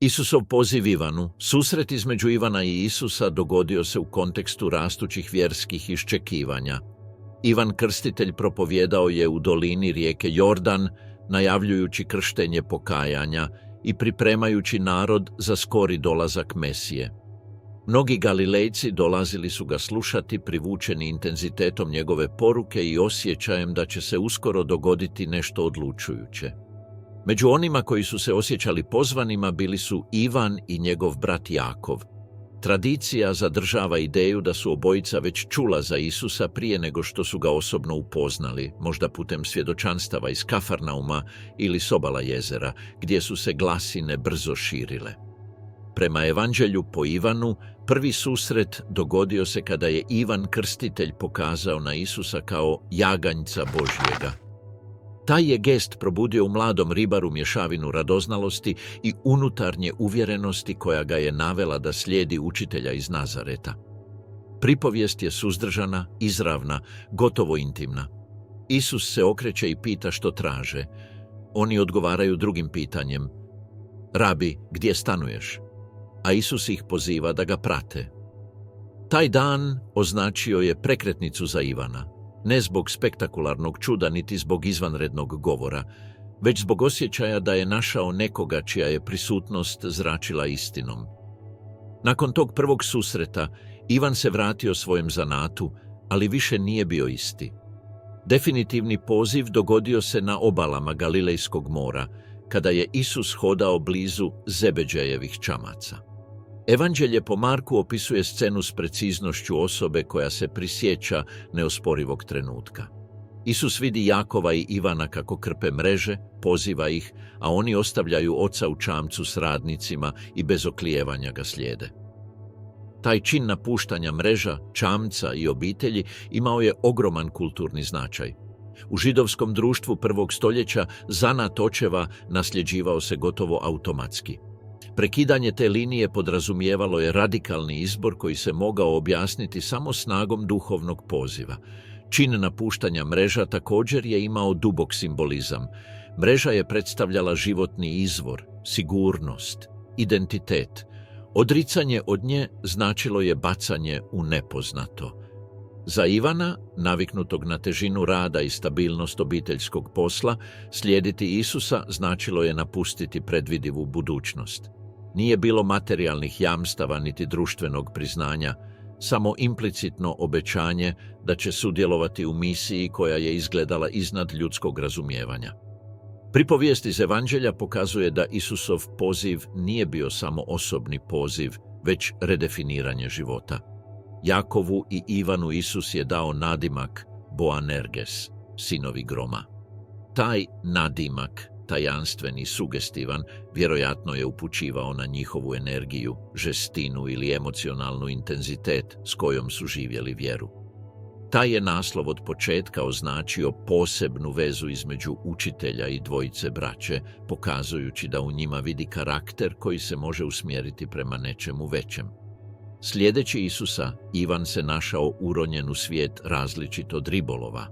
Isusov poziv Ivanu. Susret između Ivana i Isusa dogodio se u kontekstu rastućih vjerskih iščekivanja. Ivan Krstitelj propovjedao je u dolini rijeke Jordan, najavljujući krštenje pokajanja i pripremajući narod za skori dolazak Mesije. Mnogi Galilejci dolazili su ga slušati, privučeni intenzitetom njegove poruke i osjećajem da će se uskoro dogoditi nešto odlučujuće. Među onima koji su se osjećali pozvanima bili su Ivan i njegov brat Jakov. Tradicija zadržava ideju da su obojica već čula za Isusa prije nego što su ga osobno upoznali, možda putem svjedočanstava iz Kafarnauma ili Sobala jezera, gdje su se glasine brzo širile. Prema evanđelju po Ivanu, prvi susret dogodio se kada je Ivan Krstitelj pokazao na Isusa kao jaganjca Božjega. Taj je gest probudio u mladom ribaru mješavinu radoznalosti i unutarnje uvjerenosti koja ga je navela da slijedi učitelja iz Nazareta. Pripovijest je suzdržana, izravna, gotovo intimna. Isus se okreće i pita što traže. Oni odgovaraju drugim pitanjem: Rabi, gdje stanuješ? A Isus ih poziva da ga prate. Taj dan označio je prekretnicu za Ivana. Ne zbog spektakularnog čuda niti zbog izvanrednog govora, već zbog osjećaja da je našao nekoga čija je prisutnost zračila istinom. Nakon tog prvog susreta, Ivan se vratio svojem zanatu, ali više nije bio isti. Definitivni poziv dogodio se na obalama Galilejskog mora, kada je Isus hodao blizu Zebedejevih čamaca. Evanđelje po Marku opisuje scenu s preciznošću osobe koja se prisjeća neosporivog trenutka. Isus vidi Jakova i Ivana kako krpe mreže, poziva ih, a oni ostavljaju oca u čamcu s radnicima i bez oklijevanja ga slijede. Taj čin napuštanja mreža, čamca i obitelji imao je ogroman kulturni značaj. U židovskom društvu prvog stoljeća zanat očeva nasljeđivao se gotovo automatski. Prekidanje te linije podrazumijevalo je radikalni izbor koji se mogao objasniti samo snagom duhovnog poziva. Čin napuštanja mreža također je imao dubok simbolizam. Mreža je predstavljala životni izvor, sigurnost, identitet. Odricanje od nje značilo je bacanje u nepoznato. Za Ivana, naviknutog na težinu rada i stabilnost obiteljskog posla, slijediti Isusa značilo je napustiti predvidivu budućnost. Nije bilo materijalnih jamstava niti društvenog priznanja, samo implicitno obećanje da će sudjelovati u misiji koja je izgledala iznad ljudskog razumijevanja. Pripovijest iz Evanđelja pokazuje da Isusov poziv nije bio samo osobni poziv, već redefiniranje života. Jakovu i Ivanu Isus je dao nadimak Boanerges, sinovi groma. Taj nadimak, tajanstven i sugestivan, vjerojatno je upućivao na njihovu energiju, žestinu ili emocionalnu intenzitet s kojom su živjeli vjeru. Taj je naslov od početka označio posebnu vezu između učitelja i dvojice braće, pokazujući da u njima vidi karakter koji se može usmjeriti prema nečemu većem. Slijedeći Isusa, Ivan se našao uronjen u svijet različit od ribolova.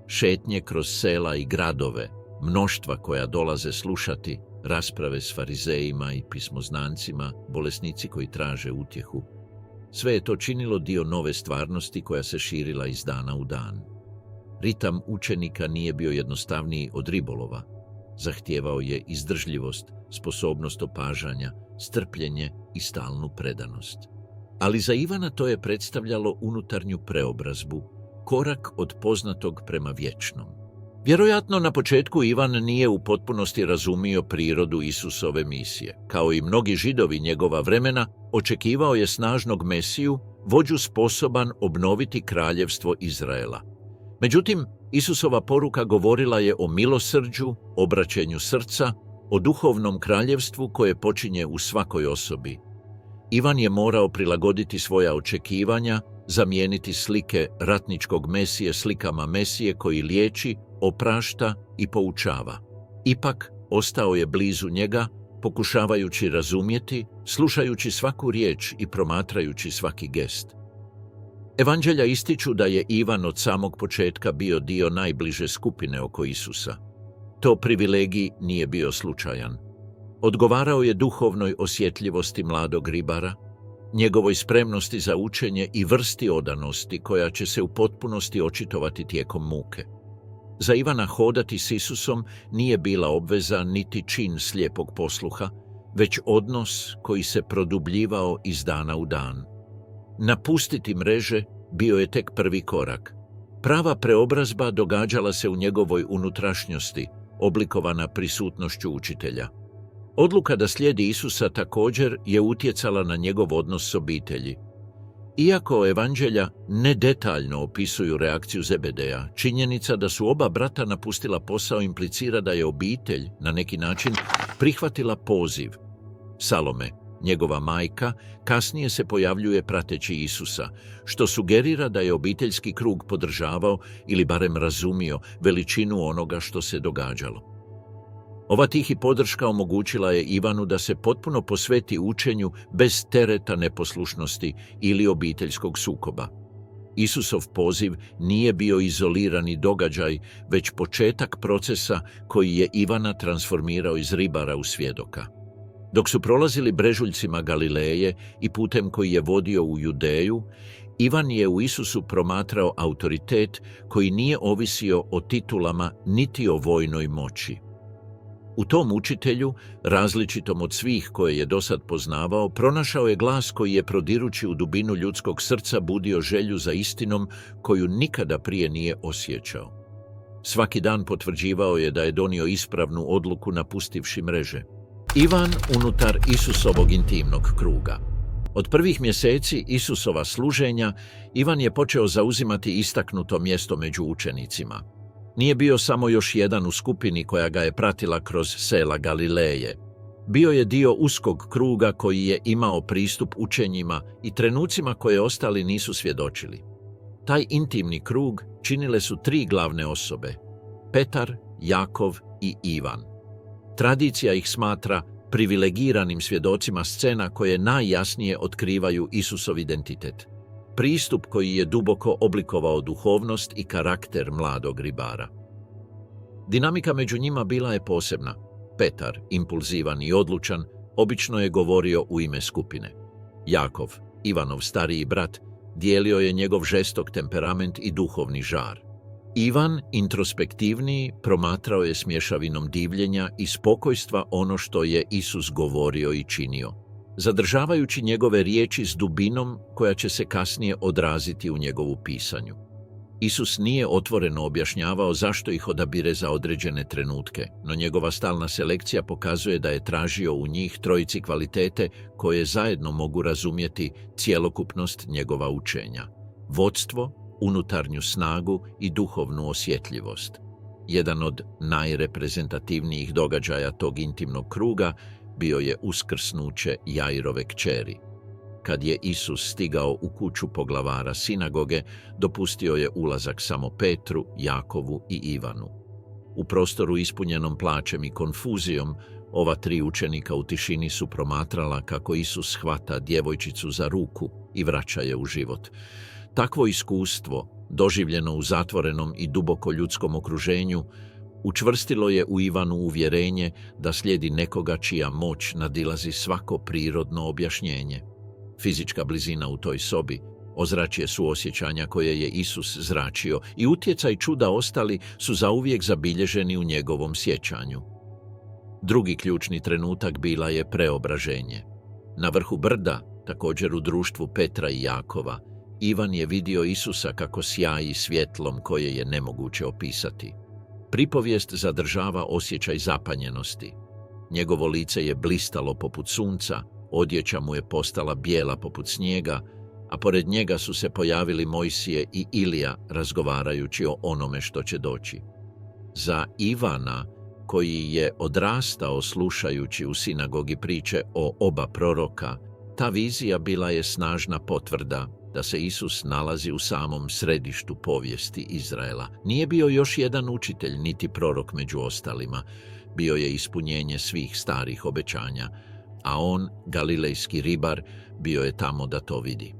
Šetnje kroz sela i gradove, mnoštva koja dolaze slušati, rasprave s farizejima i pismoznancima, bolesnici koji traže utjehu. Sve je to činilo dio nove stvarnosti koja se širila iz dana u dan. Ritam učenika nije bio jednostavniji od ribolova. Zahtijevao je izdržljivost, sposobnost opažanja, strpljenje i stalnu predanost. Ali za Ivana to je predstavljalo unutarnju preobrazbu, korak od poznatog prema vječnom. Vjerojatno na početku Ivan nije u potpunosti razumio prirodu Isusove misije. Kao i mnogi Židovi njegova vremena, očekivao je snažnog Mesiju, vođu sposoban obnoviti kraljevstvo Izraela. Međutim, Isusova poruka govorila je o milosrđu, obraćenju srca, o duhovnom kraljevstvu koje počinje u svakoj osobi. Ivan je morao prilagoditi svoja očekivanja, zamijeniti slike ratničkog Mesije slikama Mesije koji liječi, oprašta i poučava. Ipak, ostao je blizu njega, pokušavajući razumjeti, slušajući svaku riječ i promatrajući svaki gest. Evanđelja ističu da je Ivan od samog početka bio dio najbliže skupine oko Isusa. To privilegij nije bio slučajan. Odgovarao je duhovnoj osjetljivosti mladog ribara, njegovoj spremnosti za učenje i vrsti odanosti koja će se u potpunosti očitovati tijekom muke. Za Ivana hodati s Isusom nije bila obveza niti čin slijepog posluha, već odnos koji se produbljivao iz dana u dan. Napustiti mreže bio je tek prvi korak. Prava preobrazba događala se u njegovoj unutrašnjosti, oblikovana prisutnošću učitelja. Odluka da slijedi Isusa također je utjecala na njegov odnos s obitelji. Iako evanđelja ne detaljno opisuju reakciju Zebedeja, činjenica da su oba brata napustila posao implicira da je obitelj, na neki način, prihvatila poziv. Salome, njegova majka, kasnije se pojavljuje prateći Isusa, što sugerira da je obiteljski krug podržavao ili barem razumio veličinu onoga što se događalo. Ova tihi podrška omogućila je Ivanu da se potpuno posveti učenju bez tereta neposlušnosti ili obiteljskog sukoba. Isusov poziv nije bio izolirani događaj, već početak procesa koji je Ivana transformirao iz ribara u svjedoka. Dok su prolazili brežuljcima Galileje i putem koji je vodio u Judeju, Ivan je u Isusu promatrao autoritet koji nije ovisio o titulama niti o vojnoj moći. U tom učitelju, različitom od svih koje je dosad poznavao, pronašao je glas koji je prodirući u dubinu ljudskog srca budio želju za istinom koju nikada prije nije osjećao. Svaki dan potvrđivao je da je donio ispravnu odluku napustivši mreže. Ivan unutar Isusovog intimnog kruga. Od prvih mjeseci Isusova služenja, Ivan je počeo zauzimati istaknuto mjesto među učenicima. Nije bio samo još jedan u skupini koja ga je pratila kroz sela Galileje. Bio je dio uskog kruga koji je imao pristup učenjima i trenucima koje ostali nisu svjedočili. Taj intimni krug činile su tri glavne osobe: Petar, Jakov i Ivan. Tradicija ih smatra privilegiranim svjedocima scena koje najjasnije otkrivaju Isusov identitet. Pristup koji je duboko oblikovao duhovnost i karakter mladog ribara. Dinamika među njima bila je posebna. Petar, impulzivan i odlučan, obično je govorio u ime skupine. Jakov, Ivanov stariji brat, dijelio je njegov žestok temperament i duhovni žar. Ivan, introspektivniji, promatrao je s mješavinom divljenja i spokojstva ono što je Isus govorio i činio, zadržavajući njegove riječi s dubinom koja će se kasnije odraziti u njegovu pisanju. Isus nije otvoreno objašnjavao zašto ih odabire za određene trenutke, no njegova stalna selekcija pokazuje da je tražio u njih trojici kvalitete koje zajedno mogu razumjeti cjelokupnost njegova učenja: vodstvo, unutarnju snagu i duhovnu osjetljivost. Jedan od najreprezentativnijih događaja tog intimnog kruga bio je uskrsnuće Jairove kćeri. Kad je Isus stigao u kuću poglavara sinagoge, dopustio je ulazak samo Petru, Jakovu i Ivanu. U prostoru ispunjenom plačem i konfuzijom, ova tri učenika u tišini su promatrala kako Isus hvata djevojčicu za ruku i vraća je u život. Takvo iskustvo, doživljeno u zatvorenom i duboko ljudskom okruženju, učvrstilo je u Ivanu uvjerenje da slijedi nekoga čija moć nadilazi svako prirodno objašnjenje. Fizička blizina u toj sobi, ozračje suosjećanja koje je Isus zračio i utjecaj čuda ostali su zauvijek zabilježeni u njegovom sjećanju. Drugi ključni trenutak bila je preobraženje. Na vrhu brda, također u društvu Petra i Jakova, Ivan je vidio Isusa kako sjaji svjetlom koje je nemoguće opisati. Pripovijest zadržava osjećaj zapanjenosti. Njegovo lice je blistalo poput sunca, odjeća mu je postala bijela poput snijega, a pored njega su se pojavili Mojsije i Ilija razgovarajući o onome što će doći. Za Ivana, koji je odrastao slušajući u sinagogi priče o oba proroka, ta vizija bila je snažna potvrda da se Isus nalazi u samom središtu povijesti Izraela. Nije bio još jedan učitelj niti prorok među ostalima, bio je ispunjenje svih starih obećanja, a on, galilejski ribar, bio je tamo da to vidi.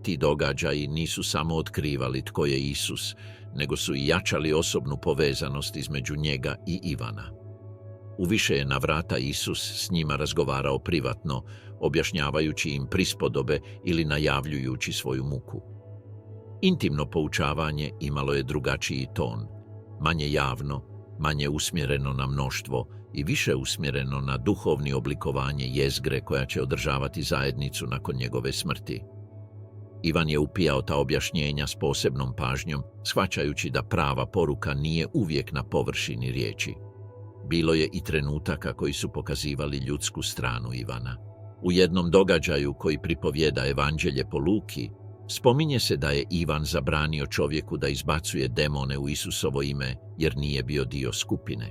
Ti događaji nisu samo otkrivali tko je Isus, nego su i jačali osobnu povezanost između njega i Ivana. U više je navrata Isus s njima razgovarao privatno, objašnjavajući im prispodobe ili najavljujući svoju muku. Intimno poučavanje imalo je drugačiji ton, manje javno, manje usmjereno na mnoštvo i više usmjereno na duhovni oblikovanje jezgre koja će održavati zajednicu nakon njegove smrti. Ivan je upijao ta objašnjenja s posebnom pažnjom, shvaćajući da prava poruka nije uvijek na površini riječi. Bilo je i trenutaka koji su pokazivali ljudsku stranu Ivana. U jednom događaju koji pripovijeda Evanđelje po Luki, spominje se da je Ivan zabranio čovjeku da izbacuje demone u Isusovo ime jer nije bio dio skupine.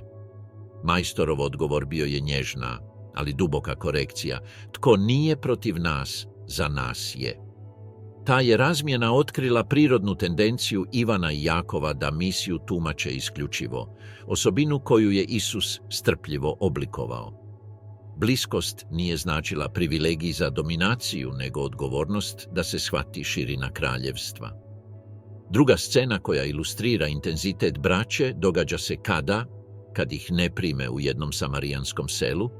Majstorov odgovor bio je nježna, ali duboka korekcija: tko nije protiv nas, za nas je. Ta je razmjena otkrila prirodnu tendenciju Ivana i Jakova da misiju tumače isključivo, osobinu koju je Isus strpljivo oblikovao. Bliskost nije značila privilegij za dominaciju, nego odgovornost da se shvati širina kraljevstva. Druga scena koja ilustrira intenzitet braće događa se kad ih ne prime u jednom samarijanskom selu,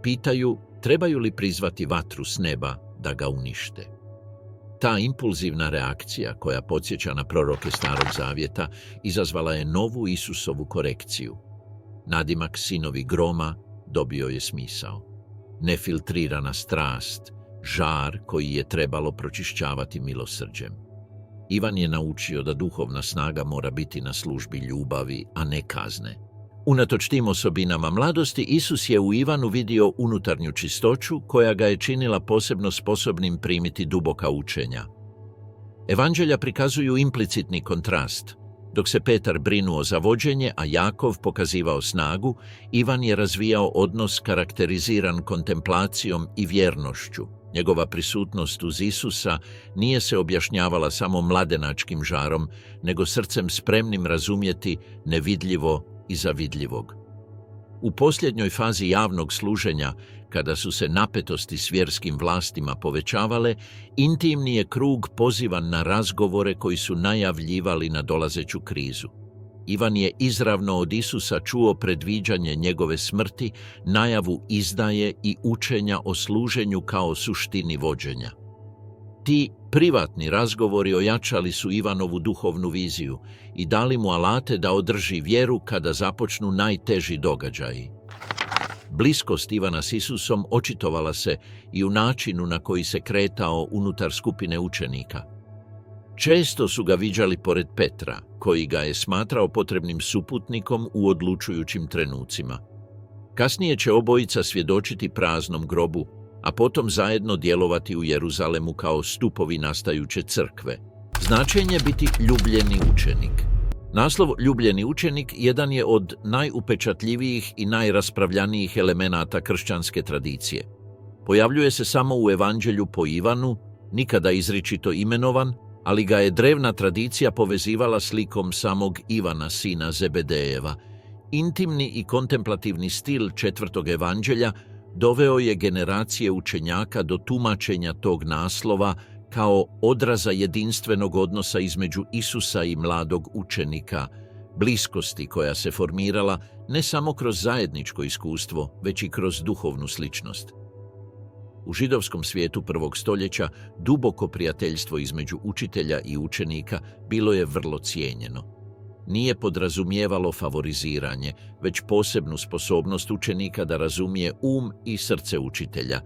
pitaju trebaju li prizvati vatru s neba da ga unište. Ta impulzivna reakcija, koja podsjeća na proroke Starog Zavjeta, izazvala je novu Isusovu korekciju. Nadimak sinovi groma dobio je smisao. Nefiltrirana strast, žar koji je trebalo pročišćavati milosrđem. Ivan je naučio da duhovna snaga mora biti na službi ljubavi, a ne kazne. Unatoč tim osobinama mladosti, Isus je u Ivanu vidio unutarnju čistoću koja ga je činila posebno sposobnim primiti duboka učenja. Evanđelja prikazuju implicitni kontrast. Dok se Petar brinuo za vođenje, a Jakov pokazivao snagu, Ivan je razvijao odnos karakteriziran kontemplacijom i vjernošću. Njegova prisutnost uz Isusa nije se objašnjavala samo mladenačkim žarom, nego srcem spremnim razumjeti nevidljivo i zavidljivog. U posljednjoj fazi javnog služenja, kada su se napetosti s vjerskim vlastima povećavale, intimni je krug pozivan na razgovore koji su najavljivali nadolazeću krizu. Ivan je izravno od Isusa čuo predviđanje njegove smrti, najavu izdaje i učenja o služenju kao suštini vođenja. Ti privatni razgovori ojačali su Ivanovu duhovnu viziju i dali mu alate da održi vjeru kada započnu najteži događaji. Bliskost Ivana s Isusom očitovala se i u načinu na koji se kretao unutar skupine učenika. Često su ga viđali pored Petra, koji ga je smatrao potrebnim suputnikom u odlučujućim trenucima. Kasnije će obojica svjedočiti praznom grobu, a potom zajedno djelovati u Jeruzalemu kao stupovi nastajuće crkve. Značenje biti ljubljeni učenik. Naslov ljubljeni učenik jedan je od najupečatljivijih i najraspravljanijih elemenata kršćanske tradicije. Pojavljuje se samo u Evanđelju po Ivanu, nikada izričito imenovan, ali ga je drevna tradicija povezivala s likom samog Ivana, sina Zebedejeva. Intimni i kontemplativni stil četvrtog evanđelja doveo je generacije učenjaka do tumačenja tog naslova kao odraza jedinstvenog odnosa između Isusa i mladog učenika, bliskosti koja se formirala ne samo kroz zajedničko iskustvo, već i kroz duhovnu sličnost. U židovskom svijetu prvog stoljeća duboko prijateljstvo između učitelja i učenika bilo je vrlo cijenjeno. Nije podrazumijevalo favoriziranje, već posebnu sposobnost učenika da razumije i srce učitelja.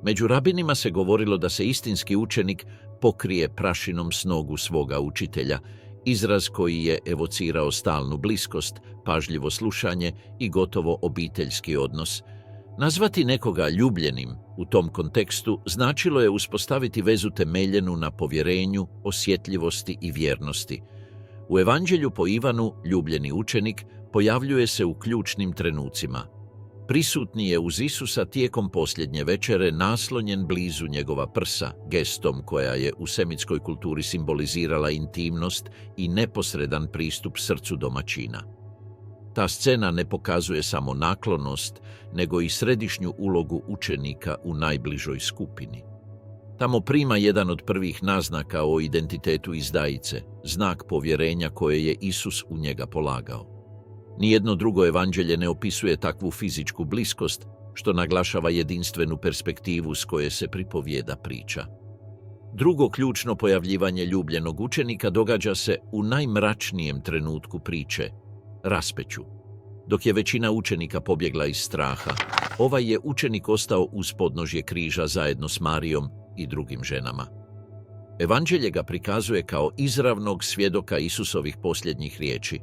Među rabinima se govorilo da se istinski učenik pokrije prašinom s nogu svoga učitelja, izraz koji je evocirao stalnu bliskost, pažljivo slušanje i gotovo obiteljski odnos. Nazvati nekoga ljubljenim u tom kontekstu značilo je uspostaviti vezu temeljenu na povjerenju, osjetljivosti i vjernosti. U Evanđelju po Ivanu ljubljeni učenik pojavljuje se u ključnim trenucima. Prisutni je uz Isusa tijekom posljednje večere, naslonjen blizu njegova prsa, gestom koja je u semitskoj kulturi simbolizirala intimnost i neposredan pristup srcu domaćina. Ta scena ne pokazuje samo naklonost, nego i središnju ulogu učenika u najbližoj skupini. Tamo prima jedan od prvih naznaka o identitetu izdajice, znak povjerenja koje je Isus u njega polagao. Nijedno drugo evanđelje ne opisuje takvu fizičku bliskost, što naglašava jedinstvenu perspektivu s koje se pripovijeda priča. Drugo ključno pojavljivanje ljubljenog učenika događa se u najmračnijem trenutku priče, raspeću. Dok je većina učenika pobjegla iz straha, ovaj je učenik ostao uz podnožje križa zajedno s Marijom i drugim ženama. Evanđelje ga prikazuje kao izravnog svjedoka Isusovih posljednjih riječi.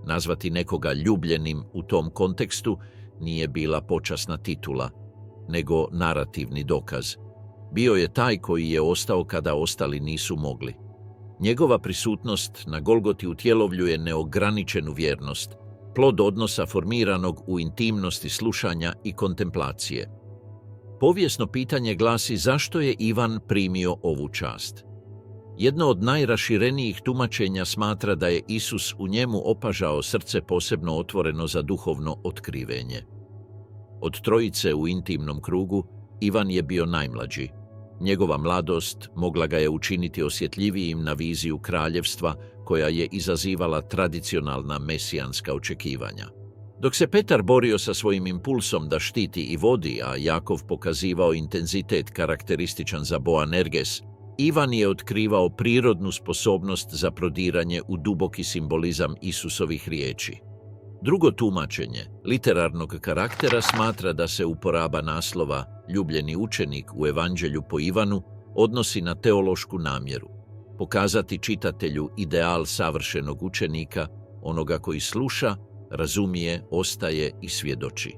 Nazvati nekoga ljubljenim u tom kontekstu nije bila počasna titula, nego narativni dokaz. Bio je taj koji je ostao kada ostali nisu mogli. Njegova prisutnost na Golgoti utjelovljuje neograničenu vjernost, plod odnosa formiranog u intimnosti slušanja i kontemplacije. Povijesno pitanje glasi zašto je Ivan primio ovu čast. Jedno od najraširenijih tumačenja smatra da je Isus u njemu opažao srce posebno otvoreno za duhovno otkrivenje. Od trojice u intimnom krugu, Ivan je bio najmlađi. Njegova mladost mogla ga je učiniti osjetljivijim na viziju kraljevstva koja je izazivala tradicionalna mesijanska očekivanja. Dok se Petar borio sa svojim impulsom da štiti i vodi, a Jakov pokazivao intenzitet karakterističan za Boanerges, Ivan je otkrivao prirodnu sposobnost za prodiranje u duboki simbolizam Isusovih riječi. Drugo tumačenje, literarnog karaktera, smatra da se uporaba naslova ljubljeni učenik u Evanđelju po Ivanu odnosi na teološku namjeru, pokazati čitatelju ideal savršenog učenika, onoga koji sluša, razumije, ostaje i svjedoči.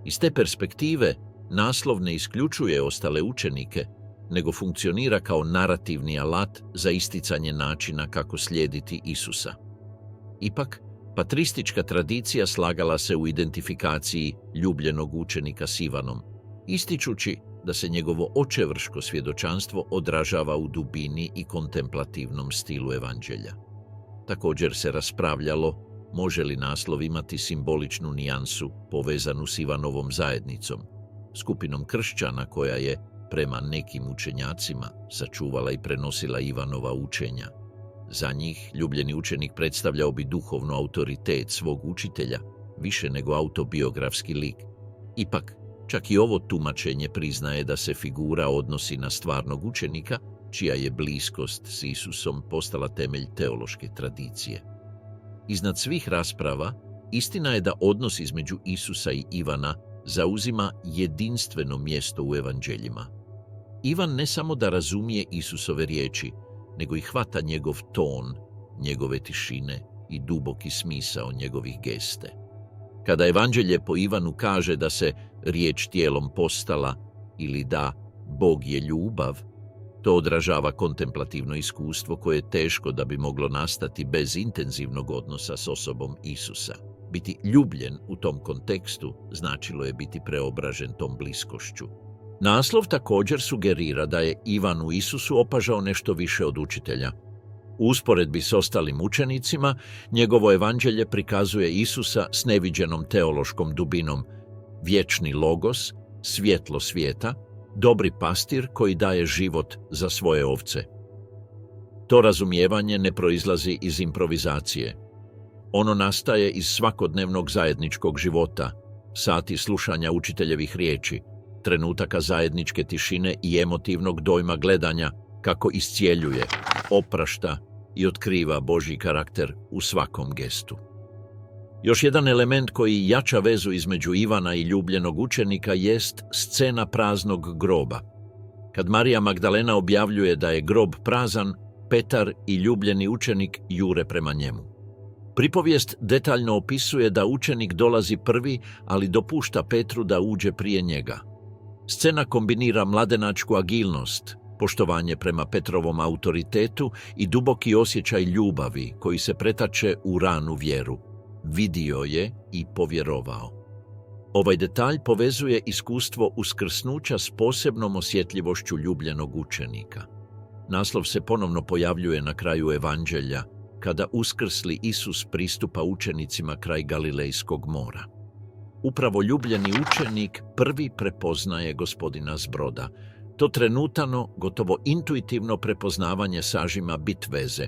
Iz te perspektive, naslov ne isključuje ostale učenike, nego funkcionira kao narativni alat za isticanje načina kako slijediti Isusa. Ipak, patristička tradicija slagala se u identifikaciji ljubljenog učenika s Ivanom, ističući da se njegovo očevrško svjedočanstvo odražava u dubini i kontemplativnom stilu evanđelja. Također se raspravljalo može li naslov imati simboličnu nijansu povezanu s Ivanovom zajednicom, skupinom kršćana koja je, prema nekim učenjacima, sačuvala i prenosila Ivanova učenja. Za njih, ljubljeni učenik predstavljao bi duhovno autoritet svog učitelja, više nego autobiografski lik. Ipak, čak i ovo tumačenje priznaje da se figura odnosi na stvarnog učenika, čija je bliskost s Isusom postala temelj teološke tradicije. Iznad svih rasprava, istina je da odnos između Isusa i Ivana zauzima jedinstveno mjesto u evanđeljima. Ivan ne samo da razumije Isusove riječi, nego i hvata njegov ton, njegove tišine i duboki smisao njegovih geste. Kada evanđelje po Ivanu kaže da se riječ tijelom postala ili da Bog je ljubav, to odražava kontemplativno iskustvo koje je teško da bi moglo nastati bez intenzivnog odnosa s osobom Isusa. Biti ljubljen u tom kontekstu značilo je biti preobražen tom bliskošću. Naslov također sugerira da je Ivan u Isusu opažao nešto više od učitelja. U usporedbi s ostalim učenicima, njegovo evanđelje prikazuje Isusa s neviđenom teološkom dubinom, vječni logos, svjetlo svijeta, dobri pastir koji daje život za svoje ovce. To razumijevanje ne proizlazi iz improvizacije. Ono nastaje iz svakodnevnog zajedničkog života, sati slušanja učiteljevih riječi, trenutaka zajedničke tišine i emotivnog dojma gledanja kako iscijeljuje, oprašta i otkriva Božji karakter u svakom gestu. Još jedan element koji jača vezu između Ivana i ljubljenog učenika jest scena praznog groba. Kad Marija Magdalena objavljuje da je grob prazan, Petar i ljubljeni učenik jure prema njemu. Pripovijest detaljno opisuje da učenik dolazi prvi, ali dopušta Petru da uđe prije njega. Scena kombinira mladenačku agilnost, poštovanje prema Petrovom autoritetu i duboki osjećaj ljubavi koji se pretače u ranu vjeru. Vidio je i povjerovao. Ovaj detalj povezuje iskustvo uskrsnuća s posebnom osjetljivošću ljubljenog učenika. Naslov se ponovno pojavljuje na kraju evanđelja, kada uskrsli Isus pristupa učenicima kraj Galilejskog mora. Upravo ljubljeni učenik prvi prepoznaje Gospodina s broda. To trenutano, gotovo intuitivno prepoznavanje sažima bit veze.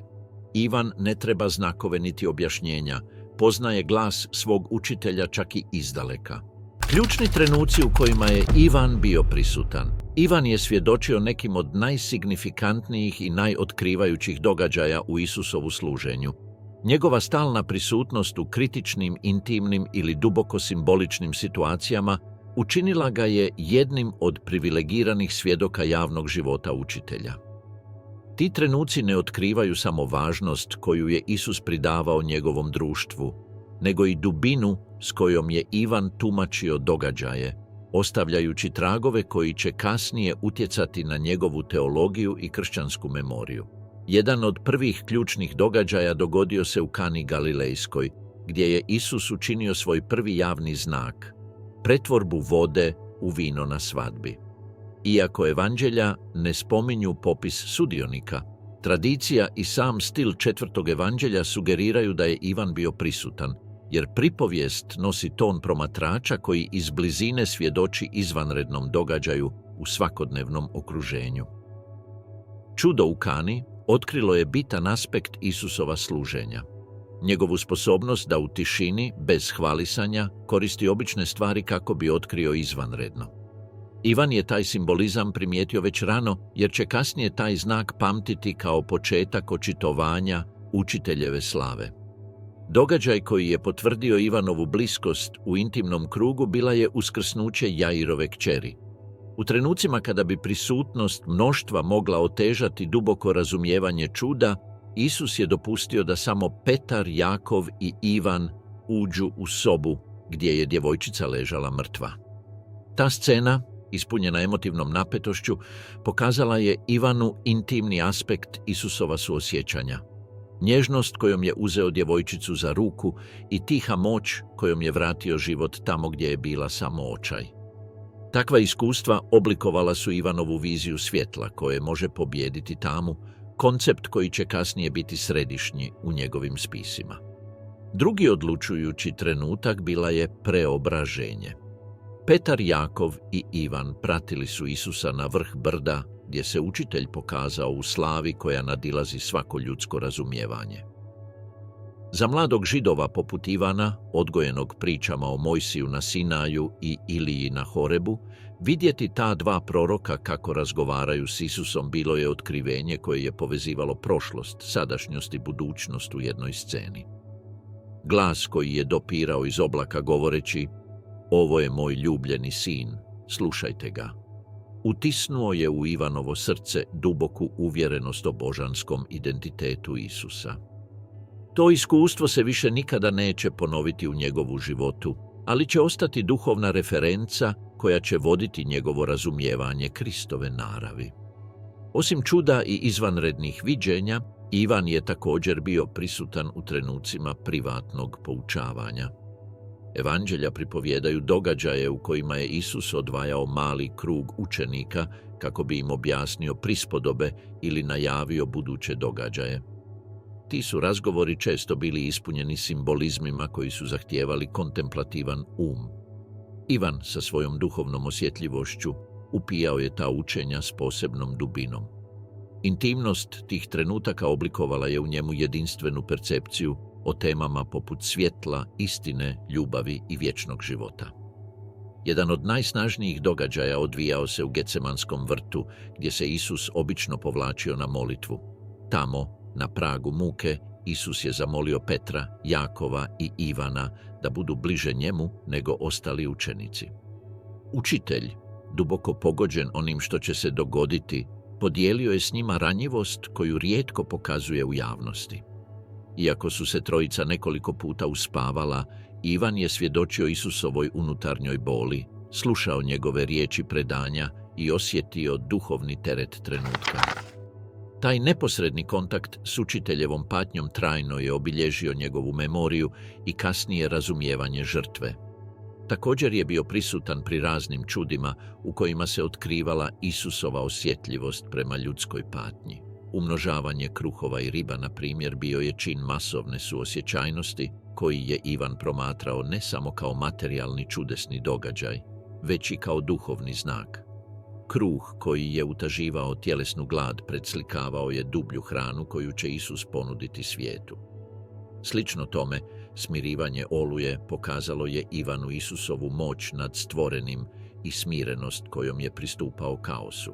Ivan ne treba znakove niti objašnjenja, poznaje glas svog učitelja čak i izdaleka. Ključni trenuci u kojima je Ivan bio prisutan. Ivan je svjedočio nekim od najsignifikantnijih i najotkrivajućih događaja u Isusovu služenju. Njegova stalna prisutnost u kritičnim, intimnim ili duboko simboličnim situacijama učinila ga je jednim od privilegiranih svjedoka javnog života učitelja. Ti trenuci ne otkrivaju samo važnost koju je Isus pridavao njegovom društvu, nego i dubinu s kojom je Ivan tumačio događaje, ostavljajući tragove koji će kasnije utjecati na njegovu teologiju i kršćansku memoriju. Jedan od prvih ključnih događaja dogodio se u Kani Galilejskoj, gdje je Isus učinio svoj prvi javni znak, pretvorbu vode u vino na svadbi. Iako evanđelja ne spominju popis sudionika, tradicija i sam stil četvrtog evanđelja sugeriraju da je Ivan bio prisutan, jer pripovijest nosi ton promatrača koji iz blizine svjedoči izvanrednom događaju u svakodnevnom okruženju. Čudo u Kani otkrilo je bitan aspekt Isusova služenja. Njegovu sposobnost da u tišini, bez hvalisanja, koristi obične stvari kako bi otkrio izvanredno. Ivan je taj simbolizam primijetio već rano, jer će kasnije taj znak pamtiti kao početak očitovanja učiteljeve slave. Događaj koji je potvrdio Ivanovu bliskost u intimnom krugu bila je uskrsnuće Jairove kćeri. U trenucima kada bi prisutnost mnoštva mogla otežati duboko razumijevanje čuda, Isus je dopustio da samo Petar, Jakov i Ivan uđu u sobu gdje je djevojčica ležala mrtva. Ta scena, ispunjena emotivnom napetošću, pokazala je Ivanu intimni aspekt Isusova suosjećanja. Nježnost kojom je uzeo djevojčicu za ruku i tiha moć kojom je vratio život tamo gdje je bila samo očaj. Takva iskustva oblikovala su Ivanovu viziju svjetla koje može pobijediti tamu, koncept koji će kasnije biti središnji u njegovim spisima. Drugi odlučujući trenutak bila je preobraženje. Petar, Jakov i Ivan pratili su Isusa na vrh brda gdje se učitelj pokazao u slavi koja nadilazi svako ljudsko razumijevanje. Za mladog Židova poput Ivana, odgojenog pričama o Mojsiju na Sinaju i Iliji na Horebu, vidjeti ta dva proroka kako razgovaraju s Isusom bilo je otkrivenje koje je povezivalo prošlost, sadašnjost i budućnost u jednoj sceni. Glas koji je dopirao iz oblaka govoreći: "Ovo je moj ljubljeni sin, slušajte ga", utisnuo je u Ivanovo srce duboku uvjerenost o božanskom identitetu Isusa. To iskustvo se više nikada neće ponoviti u njegovu životu, ali će ostati duhovna referenca koja će voditi njegovo razumijevanje Kristove naravi. Osim čuda i izvanrednih viđenja, Ivan je također bio prisutan u trenucima privatnog poučavanja. Evanđelja pripovjedaju događaje u kojima je Isus odvajao mali krug učenika kako bi im objasnio prispodobe ili najavio buduće događaje. Ti su razgovori često bili ispunjeni simbolizmima koji su zahtijevali kontemplativan Ivan sa svojom duhovnom osjetljivošću upijao je ta učenja s posebnom dubinom. Intimnost tih trenutaka oblikovala je u njemu jedinstvenu percepciju o temama poput svjetla, istine, ljubavi i vječnog života. Jedan od najsnažnijih događaja odvijao se u Getsemanskom vrtu, gdje se Isus obično povlačio na molitvu. Tamo, na pragu muke, Isus je zamolio Petra, Jakova i Ivana da budu bliže njemu nego ostali učenici. Učitelj, duboko pogođen onim što će se dogoditi, podijelio je s njima ranjivost koju rijetko pokazuje u javnosti. Iako su se trojica nekoliko puta uspavala, Ivan je svjedočio Isusovoj unutarnjoj boli, slušao njegove riječi predanja i osjetio duhovni teret trenutka. Taj neposredni kontakt s učiteljevom patnjom trajno je obilježio njegovu memoriju i kasnije razumijevanje žrtve. Također je bio prisutan pri raznim čudima u kojima se otkrivala Isusova osjetljivost prema ljudskoj patnji. Umnožavanje kruhova i riba, na primjer, bio je čin masovne suosjećajnosti koji je Ivan promatrao ne samo kao materijalni čudesni događaj, već i kao duhovni znak. Kruh koji je utaživao tjelesnu glad predslikavao je dublju hranu koju će Isus ponuditi svijetu. Slično tome, Smirivanje oluje pokazalo je Ivanu Isusovu moć nad stvorenim i smirenost kojom je pristupao kaosu.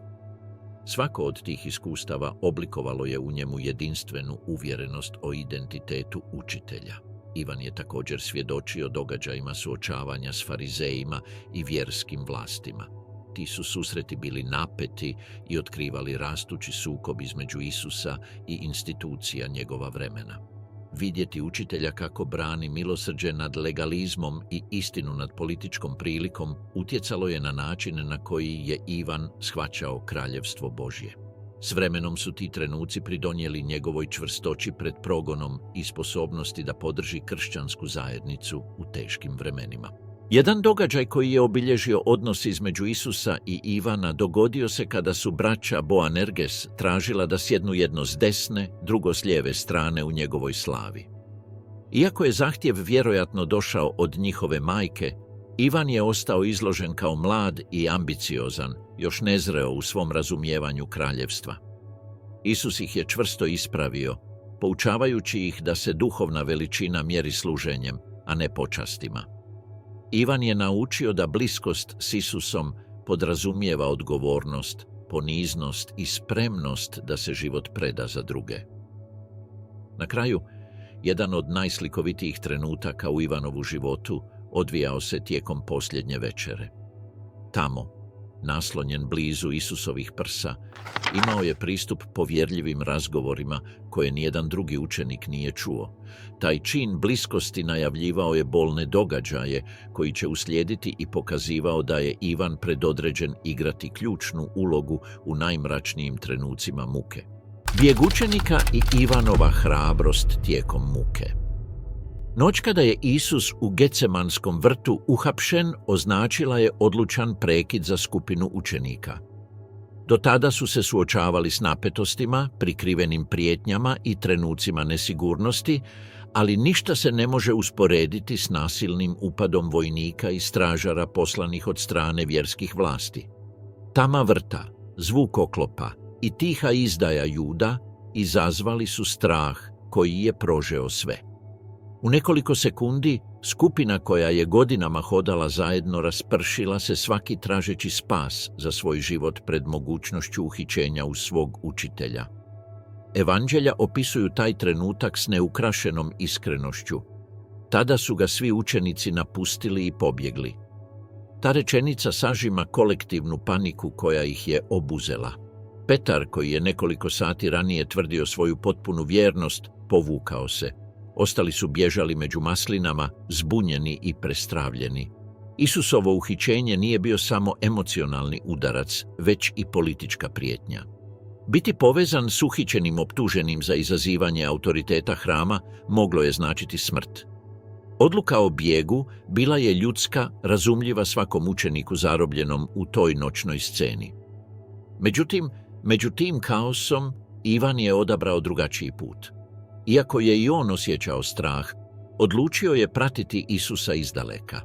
Svako od tih iskustava oblikovalo je u njemu jedinstvenu uvjerenost o identitetu učitelja. Ivan je također svjedočio događajima suočavanja s farizejima i vjerskim vlastima. Ti su susreti bili napeti i otkrivali rastući sukob između Isusa i institucija njegova vremena. Vidjeti učitelja kako brani milosrđe nad legalizmom i istinu nad političkom prilikom utjecalo je na način na koji je Ivan shvaćao kraljevstvo Božje. S vremenom su ti trenuci pridonijeli njegovoj čvrstoći pred progonom i sposobnosti da podrži kršćansku zajednicu u teškim vremenima. Jedan događaj koji je obilježio odnos između Isusa i Ivana dogodio se kada su braća Boanerges tražila da sjednu jedno s desne, drugo s lijeve strane u njegovoj slavi. Iako je zahtjev vjerojatno došao od njihove majke, Ivan je ostao izložen kao mlad i ambiciozan, još nezreo u svom razumijevanju kraljevstva. Isus ih je čvrsto ispravio, poučavajući ih da se duhovna veličina mjeri služenjem, a ne počastima. Ivan je naučio da bliskost s Isusom podrazumijeva odgovornost, poniznost i spremnost da se život preda za druge. Na kraju, jedan od najslikovitijih trenutaka u Ivanovu životu odvijao se tijekom posljednje večere. Tamo, naslonjen blizu Isusovih prsa, imao je pristup povjerljivim razgovorima koje nijedan drugi učenik nije čuo. Taj čin bliskosti najavljivao je bolne događaje koji će uslijediti i pokazivao da je Ivan predodređen igrati ključnu ulogu u najmračnijim trenucima muke. Bijeg učenika i Ivanova hrabrost tijekom muke. Noć kada je Isus u Gecemanskom vrtu uhapšen označila je odlučan prekid za skupinu učenika. Do tada su se suočavali s napetostima, prikrivenim prijetnjama i trenucima nesigurnosti, ali ništa se ne može usporediti s nasilnim upadom vojnika i stražara poslanih od strane vjerskih vlasti. Tama vrta, zvuk oklopa i tiha izdaja Juda izazvali su strah koji je prožeo sve. U nekoliko sekundi skupina koja je godinama hodala zajedno raspršila se, svaki tražeći spas za svoj život pred mogućnošću uhićenja uz svog učitelja. Evanđelja opisuju taj trenutak s neukrašenom iskrenošću. Tada su ga svi učenici napustili i pobjegli. Ta rečenica sažima kolektivnu paniku koja ih je obuzela. Petar, koji je nekoliko sati ranije tvrdio svoju potpunu vjernost, povukao se. Ostali su bježali među maslinama, zbunjeni i prestravljeni. Isusovo uhićenje nije bio samo emocionalni udarac, već i politička prijetnja. Biti povezan s uhićenim optuženim za izazivanje autoriteta hrama moglo je značiti smrt. Odluka o bijegu bila je ljudska, razumljiva svakom učeniku zarobljenom u toj noćnoj sceni. Međutim, među tim kaosom Ivan je odabrao drugačiji put. Iako je i on osjećao strah, odlučio je pratiti Isusa izdaleka.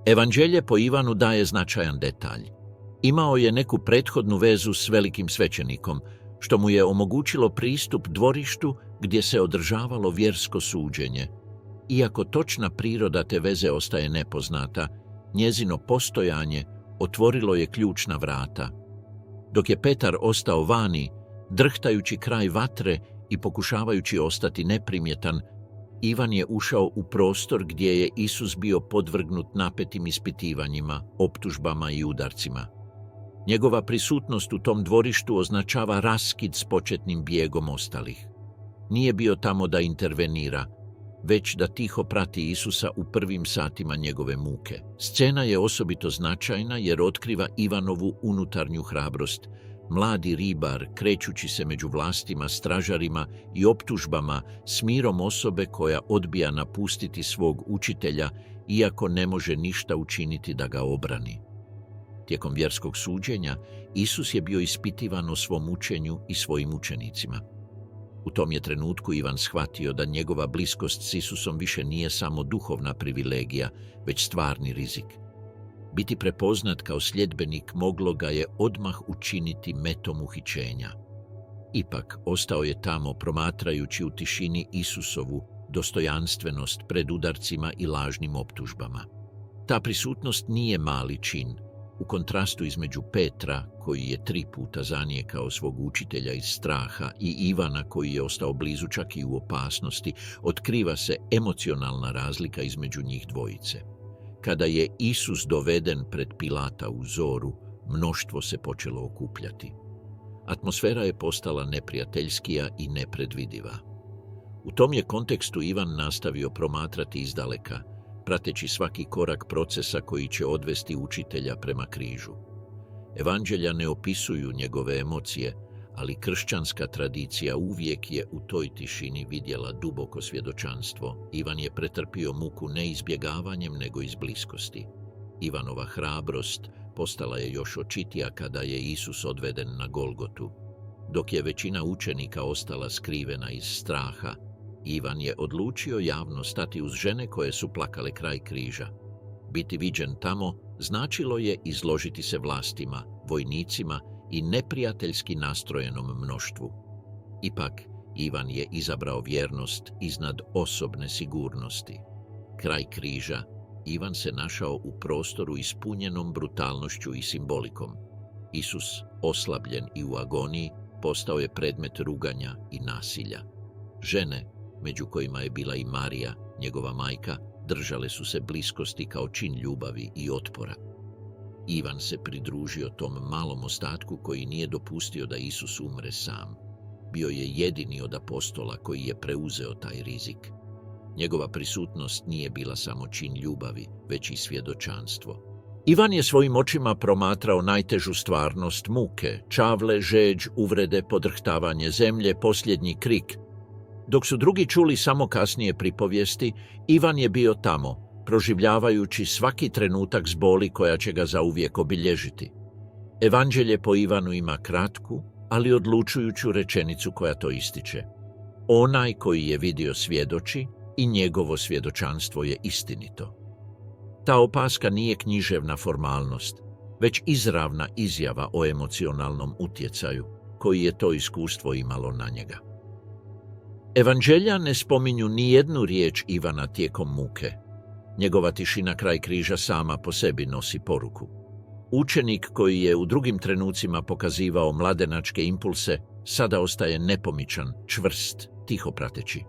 Evanđelje po Ivanu daje značajan detalj. Imao je neku prethodnu vezu s velikim svećenikom, što mu je omogućilo pristup dvorištu gdje se održavalo vjersko suđenje. Iako točna priroda te veze ostaje nepoznata, njezino postojanje otvorilo je ključna vrata. Dok je Petar ostao vani, drhtajući kraj vatre i pokušavajući ostati neprimjetan, Ivan je ušao u prostor gdje je Isus bio podvrgnut napetim ispitivanjima, optužbama i udarcima. Njegova prisutnost u tom dvorištu označava raskid s početnim bijegom ostalih. Nije bio tamo da intervenira, već da tiho prati Isusa u prvim satima njegove muke. Scena je osobito značajna jer otkriva Ivanovu unutarnju hrabrost. Mladi ribar, krećući se među vlastima, stražarima i optužbama, s mirom osobe koja odbija napustiti svog učitelja, iako ne može ništa učiniti da ga obrani. Tijekom vjerskog suđenja, Isus je bio ispitivan o svom učenju i svojim učenicima. U tom je trenutku Ivan shvatio da njegova bliskost s Isusom više nije samo duhovna privilegija, već stvarni rizik. Biti prepoznat kao sljedbenik moglo ga je odmah učiniti metom uhićenja. Ipak, ostao je tamo promatrajući u tišini Isusovu dostojanstvenost pred udarcima i lažnim optužbama. Ta prisutnost nije mali čin, u kontrastu između Petra, koji je 3 puta zanijekao svog učitelja iz straha, i Ivana, koji je ostao blizu čak i u opasnosti, otkriva se emocionalna razlika između njih dvojice. Kada je Isus doveden pred Pilata u zoru, mnoštvo se počelo okupljati. Atmosfera je postala neprijateljskija i nepredvidiva. U tom je kontekstu Ivan nastavio promatrati izdaleka, prateći svaki korak procesa koji će odvesti učitelja prema križu. Evanđelja ne opisuju njegove emocije, ali kršćanska tradicija uvijek je u toj tišini vidjela duboko svjedočanstvo. Ivan je pretrpio muku ne izbjegavanjem, nego iz bliskosti. Ivanova hrabrost postala je još očitija kada je Isus odveden na Golgotu. Dok je većina učenika ostala skrivena iz straha, Ivan je odlučio javno stati uz žene koje su plakale kraj križa. Biti viđen tamo značilo je izložiti se vlastima, vojnicima i neprijateljski nastrojenom mnoštvu. Ipak, Ivan je izabrao vjernost iznad osobne sigurnosti. Kraj križa, Ivan se našao u prostoru ispunjenom brutalnošću i simbolikom. Isus, oslabljen i u agoniji, postao je predmet ruganja i nasilja. Žene, među kojima je bila i Marija, njegova majka, držale su se bliskosti kao čin ljubavi i otpora. Ivan se pridružio tom malom ostatku koji nije dopustio da Isus umre sam. Bio je jedini od apostola koji je preuzeo taj rizik. Njegova prisutnost nije bila samo čin ljubavi, već i svjedočanstvo. Ivan je svojim očima promatrao najtežu stvarnost muke, čavle, žeđ, uvrede, podrhtavanje zemlje, posljednji krik. Dok su drugi čuli samo kasnije pripovijesti, Ivan je bio tamo, proživljavajući svaki trenutak s boli koja će ga zauvijek obilježiti. Evanđelje po Ivanu ima kratku, ali odlučujuću rečenicu koja to ističe. Onaj koji je vidio svjedoči i njegovo svjedočanstvo je istinito. Ta opaska nije književna formalnost, već izravna izjava o emocionalnom utjecaju koji je to iskustvo imalo na njega. Evanđelja ne spominju ni jednu riječ Ivana tijekom muke. Njegova tišina kraj križa sama po sebi nosi poruku. Učenik koji je u drugim trenucima pokazivao mladenačke impulse, sada ostaje nepomičan, čvrst, tiho prateći.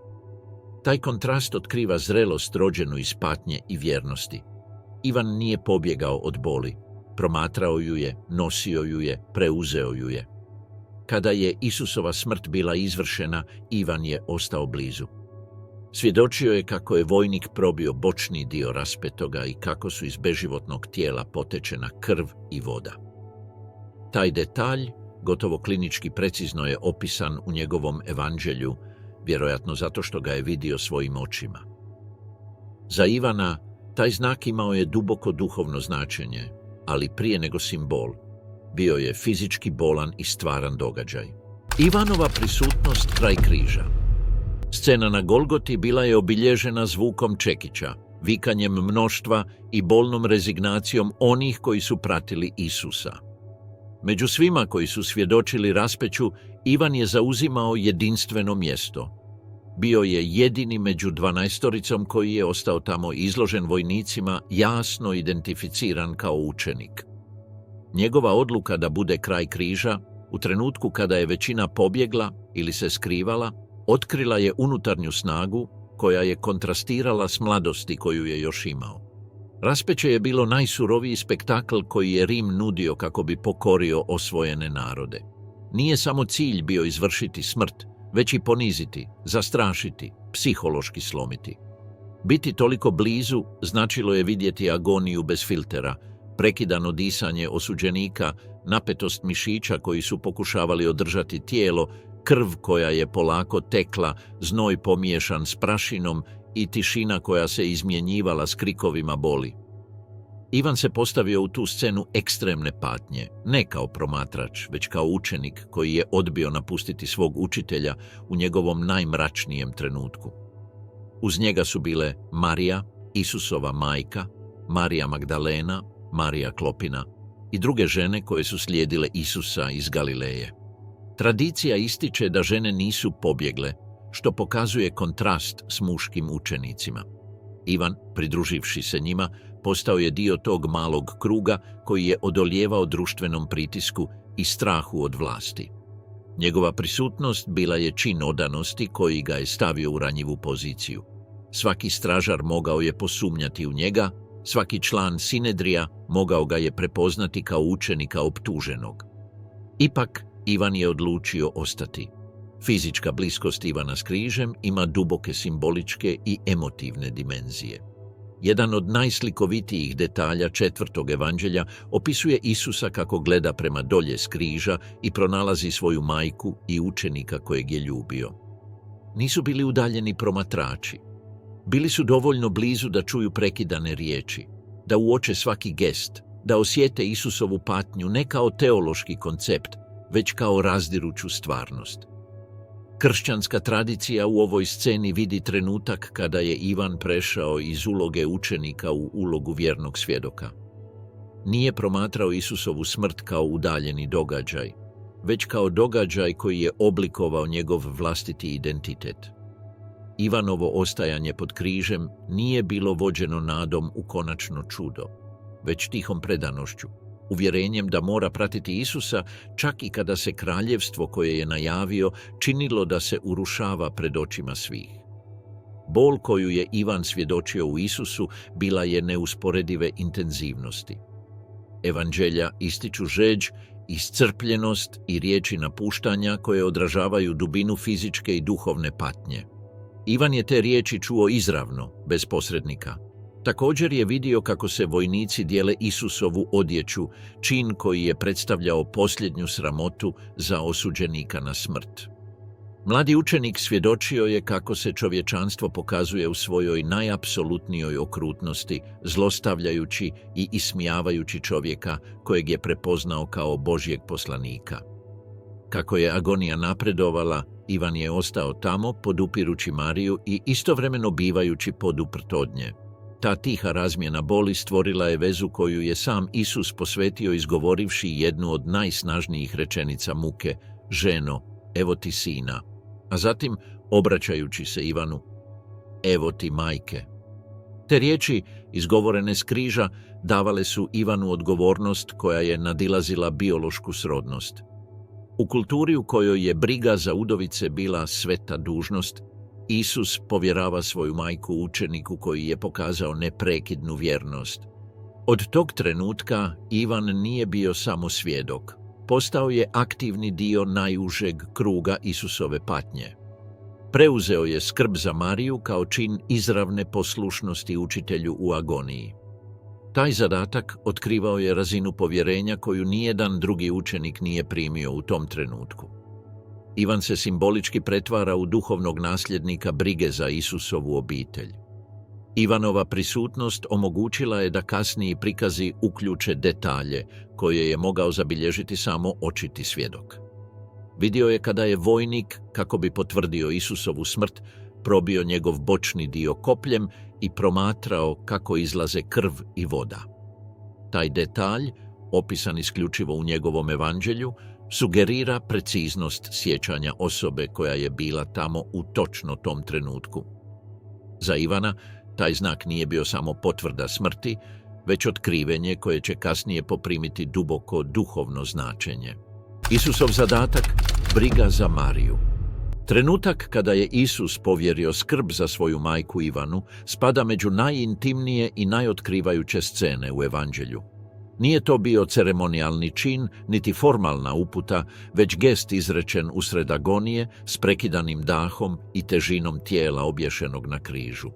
Taj kontrast otkriva zrelost rođenu iz patnje i vjernosti. Ivan nije pobjegao od boli, promatrao ju je, nosio ju je, preuzeo ju je. Kada je Isusova smrt bila izvršena, Ivan je ostao blizu. Svjedočio je kako je vojnik probio bočni dio raspetoga i kako su iz beživotnog tijela potečena krv i voda. Taj detalj, gotovo klinički precizno, je opisan u njegovom evanđelju, vjerojatno zato što ga je vidio svojim očima. Za Ivana taj znak imao je duboko duhovno značenje, ali prije nego simbol, bio je fizički bolan i stvaran događaj. Ivanova prisutnost kraj križa. Scena na Golgoti bila je obilježena zvukom čekića, vikanjem mnoštva i bolnom rezignacijom onih koji su pratili Isusa. Među svima koji su svjedočili raspeću, Ivan je zauzimao jedinstveno mjesto. Bio je jedini među 12 koji je ostao tamo izložen vojnicima, jasno identificiran kao učenik. Njegova odluka da bude kraj križa, u trenutku kada je većina pobjegla ili se skrivala, otkrila je unutarnju snagu koja je kontrastirala s mladosti koju je još imao. Raspeće je bilo najsuroviji spektakl koji je Rim nudio kako bi pokorio osvojene narode. Nije samo cilj bio izvršiti smrt, već i poniziti, zastrašiti, psihološki slomiti. Biti toliko blizu značilo je vidjeti agoniju bez filtera, prekidano disanje osuđenika, napetost mišića koji su pokušavali održati tijelo, krv koja je polako tekla, znoj pomiješan s prašinom i tišina koja se izmjenjivala s krikovima boli. Ivan se postavio u tu scenu ekstremne patnje, ne kao promatrač, već kao učenik koji je odbio napustiti svog učitelja u njegovom najmračnijem trenutku. Uz njega su bile Marija, Isusova majka, Marija Magdalena, Marija Klopina i druge žene koje su slijedile Isusa iz Galileje. Tradicija ističe da žene nisu pobjegle, što pokazuje kontrast s muškim učenicima. Ivan, pridruživši se njima, postao je dio tog malog kruga koji je odolijevao društvenom pritisku i strahu od vlasti. Njegova prisutnost bila je čin odanosti koji ga je stavio u ranjivu poziciju. Svaki stražar mogao je posumnjati u njega, svaki član Sinedrija mogao ga je prepoznati kao učenika optuženog. Ipak, Ivan je odlučio ostati. Fizička bliskost Ivana s križem ima duboke simboličke i emotivne dimenzije. Jedan od najslikovitijih detalja 4. evanđelja opisuje Isusa kako gleda prema dolje s križa i pronalazi svoju majku i učenika kojeg je ljubio. Nisu bili udaljeni promatrači. Bili su dovoljno blizu da čuju prekidane riječi, da uoče svaki gest, da osjete Isusovu patnju ne kao teološki koncept, već kao razdiruću stvarnost. Kršćanska tradicija u ovoj sceni vidi trenutak kada je Ivan prešao iz uloge učenika u ulogu vjernog svjedoka. Nije promatrao Isusovu smrt kao udaljeni događaj, već kao događaj koji je oblikovao njegov vlastiti identitet. Ivanovo ostajanje pod križem nije bilo vođeno nadom u konačno čudo, već tihom predanošću, uvjerenjem da mora pratiti Isusa čak i kada se kraljevstvo koje je najavio činilo da se urušava pred očima svih. Bol koju je Ivan svjedočio u Isusu bila je neusporedive intenzivnosti. Evanđelja ističu žeđ, iscrpljenost i riječi napuštanja koje odražavaju dubinu fizičke i duhovne patnje. Ivan je te riječi čuo izravno, bez posrednika. Također je vidio kako se vojnici dijele Isusovu odjeću, čin koji je predstavljao posljednju sramotu za osuđenika na smrt. Mladi učenik svjedočio je kako se čovječanstvo pokazuje u svojoj najapsolutnijoj okrutnosti, zlostavljajući i ismijavajući čovjeka kojeg je prepoznao kao Božjeg poslanika. Kako je agonija napredovala, Ivan je ostao tamo podupirući Mariju i istovremeno bivajući poduprt od nje. Ta tiha razmjena boli stvorila je vezu koju je sam Isus posvetio izgovorivši jednu od najsnažnijih rečenica muke: ženo, evo ti sina, a zatim, obraćajući se Ivanu, evo ti majke. Te riječi, izgovorene s križa, davale su Ivanu odgovornost koja je nadilazila biološku srodnost. U kulturi u kojoj je briga za udovice bila sveta dužnost, Isus povjerava svoju majku učeniku koji je pokazao neprekidnu vjernost. Od tog trenutka Ivan nije bio samo svjedok, postao je aktivni dio najužeg kruga Isusove patnje. Preuzeo je skrb za Mariju kao čin izravne poslušnosti učitelju u agoniji. Taj zadatak otkrivao je razinu povjerenja koju nijedan drugi učenik nije primio u tom trenutku. Ivan se simbolički pretvara u duhovnog nasljednika brige za Isusovu obitelj. Ivanova prisutnost omogućila je da kasniji prikazi uključe detalje koje je mogao zabilježiti samo očiti svjedok. Vidio je kada je vojnik, kako bi potvrdio Isusovu smrt, probio njegov bočni dio kopljem i promatrao kako izlaze krv i voda. Taj detalj, opisan isključivo u njegovom evanđelju, sugerira preciznost sjećanja osobe koja je bila tamo u točno tom trenutku. Za Ivana taj znak nije bio samo potvrda smrti, već otkrivenje koje će kasnije poprimiti duboko duhovno značenje. Isusov zadatak, briga za Mariju. Trenutak kada je Isus povjerio skrb za svoju majku Ivanu spada među najintimnije i najotkrivajuće scene u evanđelju. Nije to bio ceremonijalni čin, niti formalna uputa, već gest izrečen usred agonije s prekidanim dahom i težinom tijela obješenog na križu.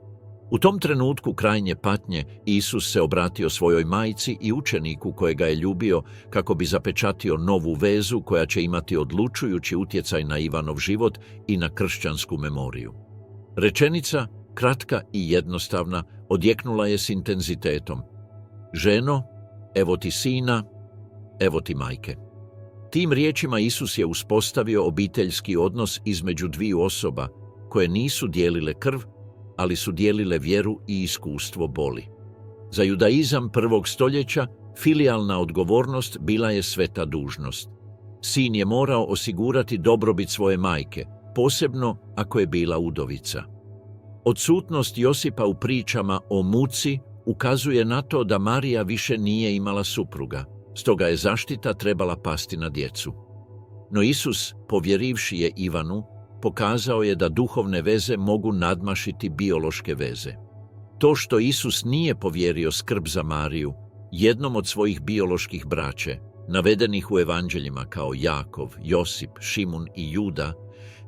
U tom trenutku krajnje patnje Isus se obratio svojoj majci i učeniku kojega je ljubio kako bi zapečatio novu vezu koja će imati odlučujući utjecaj na Ivanov život i na kršćansku memoriju. Rečenica, kratka i jednostavna, odjeknula je s intenzitetom. Ženo, evo ti sina, evo ti majke. Tim riječima Isus je uspostavio obiteljski odnos između dviju osoba koje nisu dijelile krv, ali su dijelile vjeru i iskustvo boli. Za judaizam prvog stoljeća filijalna odgovornost bila je sveta dužnost. Sin je morao osigurati dobrobit svoje majke, posebno ako je bila udovica. Odsutnost Josipa u pričama o muci ukazuje na to da Marija više nije imala supruga, stoga je zaštita trebala pasti na djecu. No Isus, povjerivši je Ivanu, pokazao je da duhovne veze mogu nadmašiti biološke veze. To što Isus nije povjerio skrb za Mariju, jednom od svojih bioloških braće, navedenih u evanđeljima kao Jakov, Josip, Šimun i Juda,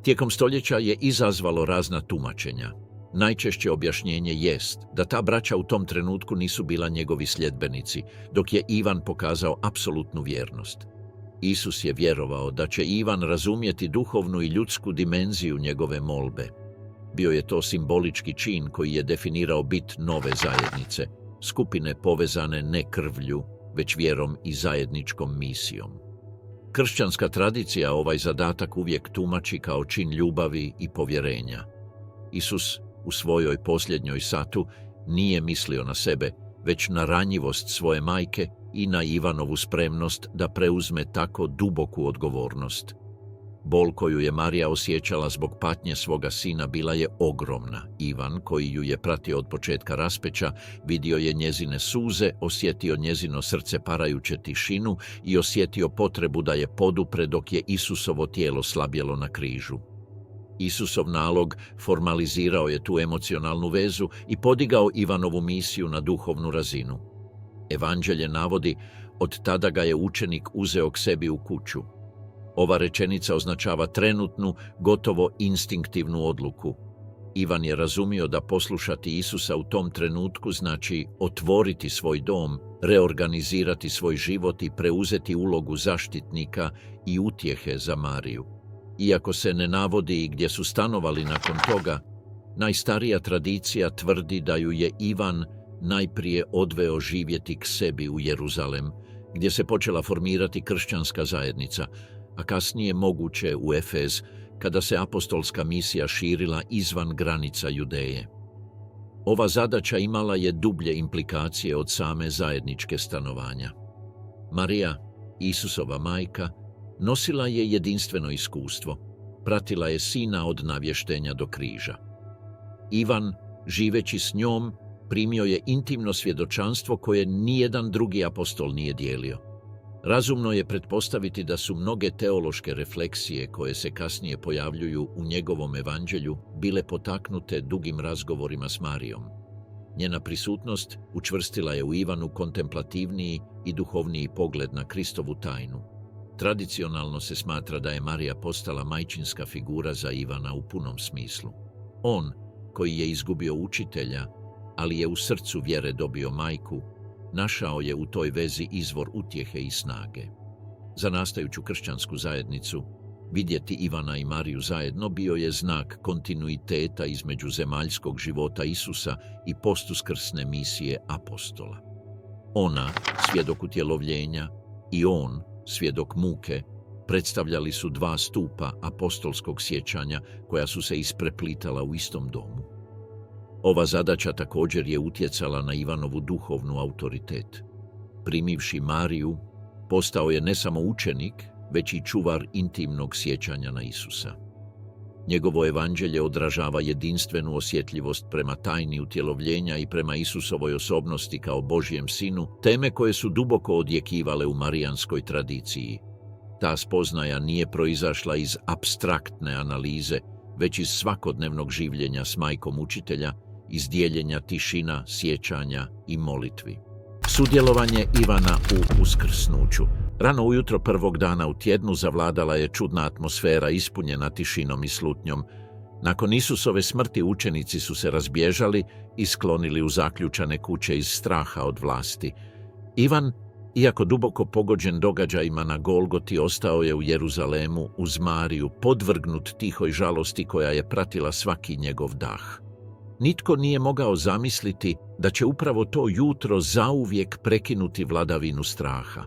tijekom stoljeća je izazvalo razna tumačenja. Najčešće objašnjenje jest da ta braća u tom trenutku nisu bila njegovi sljedbenici, dok je Ivan pokazao apsolutnu vjernost. Isus je vjerovao da će Ivan razumjeti duhovnu i ljudsku dimenziju njegove molbe. Bio je to simbolički čin koji je definirao bit nove zajednice, skupine povezane ne krvlju, već vjerom i zajedničkom misijom. Kršćanska tradicija ovaj zadatak uvijek tumači kao čin ljubavi i povjerenja. Isus u svojoj posljednjoj satu nije mislio na sebe, već na ranjivost svoje majke i na Ivanovu spremnost da preuzme tako duboku odgovornost. Bol koju je Marija osjećala zbog patnje svoga sina bila je ogromna. Ivan, koji ju je pratio od početka raspeća, vidio je njezine suze, osjetio njezino srce parajuće tišinu i osjetio potrebu da je podupre dok je Isusovo tijelo slabjelo na križu. Isusov nalog formalizirao je tu emocionalnu vezu i podigao Ivanovu misiju na duhovnu razinu. Evanđelje navodi, od tada ga je učenik uzeo k sebi u kuću. Ova rečenica označava trenutnu, gotovo instinktivnu odluku. Ivan je razumio da poslušati Isusa u tom trenutku znači otvoriti svoj dom, reorganizirati svoj život i preuzeti ulogu zaštitnika i utjehe za Mariju. Iako se ne navodi gdje su stanovali nakon toga, najstarija tradicija tvrdi da ju je Ivan najprije odveo živjeti k sebi u Jeruzalem, gdje se počela formirati kršćanska zajednica, a kasnije moguće u Efez, kada se apostolska misija širila izvan granica Judeje. Ova zadaća imala je dublje implikacije od same zajedničke stanovanja. Marija, Isusova majka, nosila je jedinstveno iskustvo, pratila je sina od navještenja do križa. Ivan, živeći s njom, primio je intimno svjedočanstvo koje nijedan drugi apostol nije dijelio. Razumno je pretpostaviti da su mnoge teološke refleksije koje se kasnije pojavljuju u njegovom evanđelju bile potaknute dugim razgovorima s Marijom. Njena prisutnost učvrstila je u Ivanu kontemplativniji i duhovniji pogled na Kristovu tajnu. Tradicionalno se smatra da je Marija postala majčinska figura za Ivana u punom smislu. On, koji je izgubio učitelja, ali je u srcu vjere dobio majku, našao je u toj vezi izvor utjehe i snage. Za nastajuću kršćansku zajednicu, vidjeti Ivana i Mariju zajedno bio je znak kontinuiteta između zemaljskog života Isusa i postuskrsne misije apostola. Ona, svjedok utjelovljenja, i on, svjedok muke, predstavljali su dva stupa apostolskog sjećanja koja su se ispreplitala u istom domu. Ova zadaća također je utjecala na Ivanovu duhovnu autoritet. Primivši Mariju, postao je ne samo učenik, već i čuvar intimnog sjećanja na Isusa. Njegovo evanđelje odražava jedinstvenu osjetljivost prema tajni utjelovljenja i prema Isusovoj osobnosti kao Božjem sinu, teme koje su duboko odjekivale u marijanskoj tradiciji. Ta spoznaja nije proizašla iz apstraktne analize, već iz svakodnevnog življenja s majkom učitelja, iz dijeljenja tišina, sjećanja i molitvi. Sudjelovanje Ivana u uskrsnuću. Rano ujutro prvog dana u tjednu zavladala je čudna atmosfera ispunjena tišinom i slutnjom. Nakon Isusove smrti učenici su se razbježali i sklonili u zaključane kuće iz straha od vlasti. Ivan, iako duboko pogođen događajima na Golgoti, ostao je u Jeruzalemu uz Mariju, podvrgnut tihoj žalosti koja je pratila svaki njegov dah. Nitko nije mogao zamisliti da će upravo to jutro zauvijek prekinuti vladavinu straha.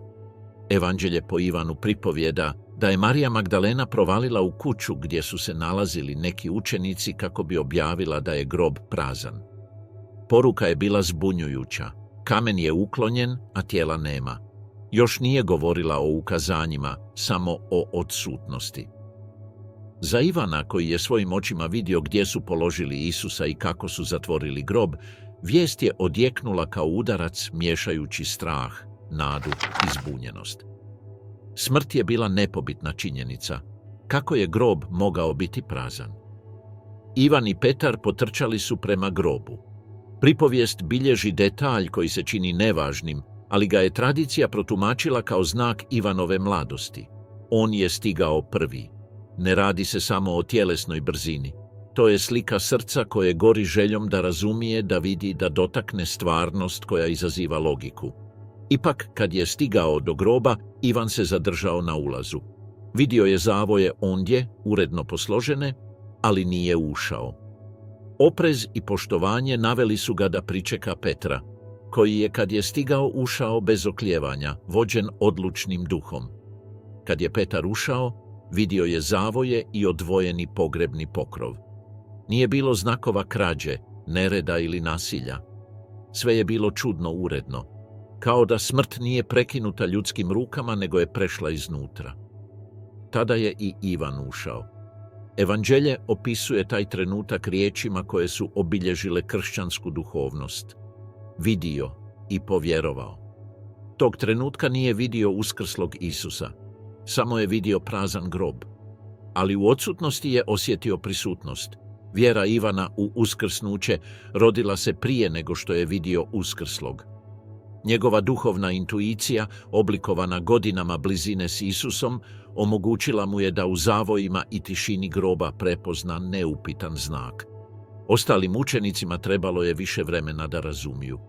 Evanđelje po Ivanu pripovjeda da je Marija Magdalena provalila u kuću gdje su se nalazili neki učenici kako bi objavila da je grob prazan. Poruka je bila zbunjujuća. Kamen je uklonjen, a tijela nema. Još nije govorila o ukazanjima, samo o odsutnosti. Za Ivana, koji je svojim očima vidio gdje su položili Isusa i kako su zatvorili grob, vijest je odjeknula kao udarac miješajući strah, nadu i zbunjenost. Smrt je bila nepobitna činjenica. Kako je grob mogao biti prazan? Ivan i Petar potrčali su prema grobu. Pripovijest bilježi detalj koji se čini nevažnim, ali ga je tradicija protumačila kao znak Ivanove mladosti. On je stigao prvi. Ne radi se samo o tjelesnoj brzini. To je slika srca koje gori željom da razumije, da vidi, da dotakne stvarnost koja izaziva logiku. Ipak, kad je stigao do groba, Ivan se zadržao na ulazu. Vidio je zavoje ondje, uredno posložene, ali nije ušao. Oprez i poštovanje naveli su ga da pričeka Petra, koji je, kad je stigao, ušao bez oklijevanja, vođen odlučnim duhom. Kad je Petar ušao, vidio je zavoje i odvojeni pogrebni pokrov. Nije bilo znakova krađe, nereda ili nasilja. Sve je bilo čudno uredno, kao da smrt nije prekinuta ljudskim rukama, nego je prešla iznutra. Tada je i Ivan ušao. Evanđelje opisuje taj trenutak riječima koje su obilježile kršćansku duhovnost. Vidio i povjerovao. Tog trenutka nije vidio uskrslog Isusa, samo je vidio prazan grob. Ali u odsutnosti je osjetio prisutnost. Vjera Ivana u uskrsnuće rodila se prije nego što je vidio uskrslog. Njegova duhovna intuicija, oblikovana godinama blizine s Isusom, omogućila mu je da u zavojima i tišini groba prepozna neupitan znak. Ostalim učenicima trebalo je više vremena da razumiju.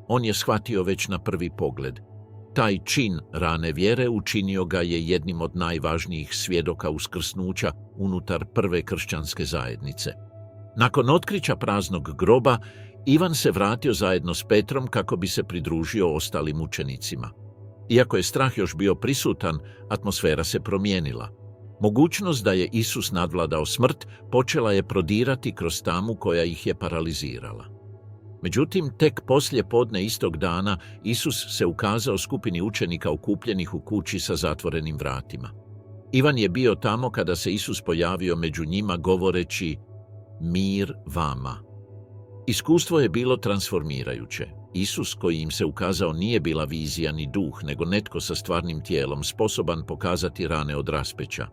On je shvatio već na prvi pogled. Taj čin rane vjere učinio ga je jednim od najvažnijih svjedoka uskrsnuća unutar prve kršćanske zajednice. Nakon otkrića praznog groba, Ivan se vratio zajedno s Petrom kako bi se pridružio ostalim učenicima. Iako je strah još bio prisutan, atmosfera se promijenila. Mogućnost da je Isus nadvladao smrt počela je prodirati kroz tamu koja ih je paralizirala. Međutim, tek poslije podne istog dana Isus se ukazao skupini učenika okupljenih u kući sa zatvorenim vratima. Ivan je bio tamo kada se Isus pojavio među njima govoreći mir vama. Iskustvo je bilo transformirajuće. Isus koji im se ukazao nije bila vizija ni duh, nego netko sa stvarnim tijelom, sposoban pokazati rane od raspeća.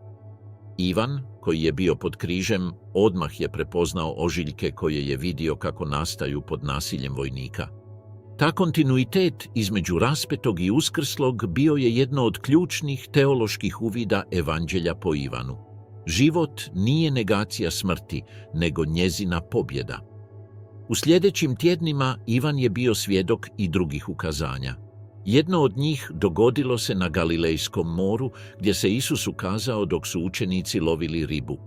Ivan, koji je bio pod križem, odmah je prepoznao ožiljke koje je vidio kako nastaju pod nasiljem vojnika. Ta kontinuitet između raspetog i uskrslog bio je jedno od ključnih teoloških uvida Evanđelja po Ivanu. Život nije negacija smrti, nego njezina pobjeda. U sljedećim tjednima Ivan je bio svjedok i drugih ukazanja. Jedno od njih dogodilo se na Galilejskom moru, gdje se Isus ukazao dok su učenici lovili ribu.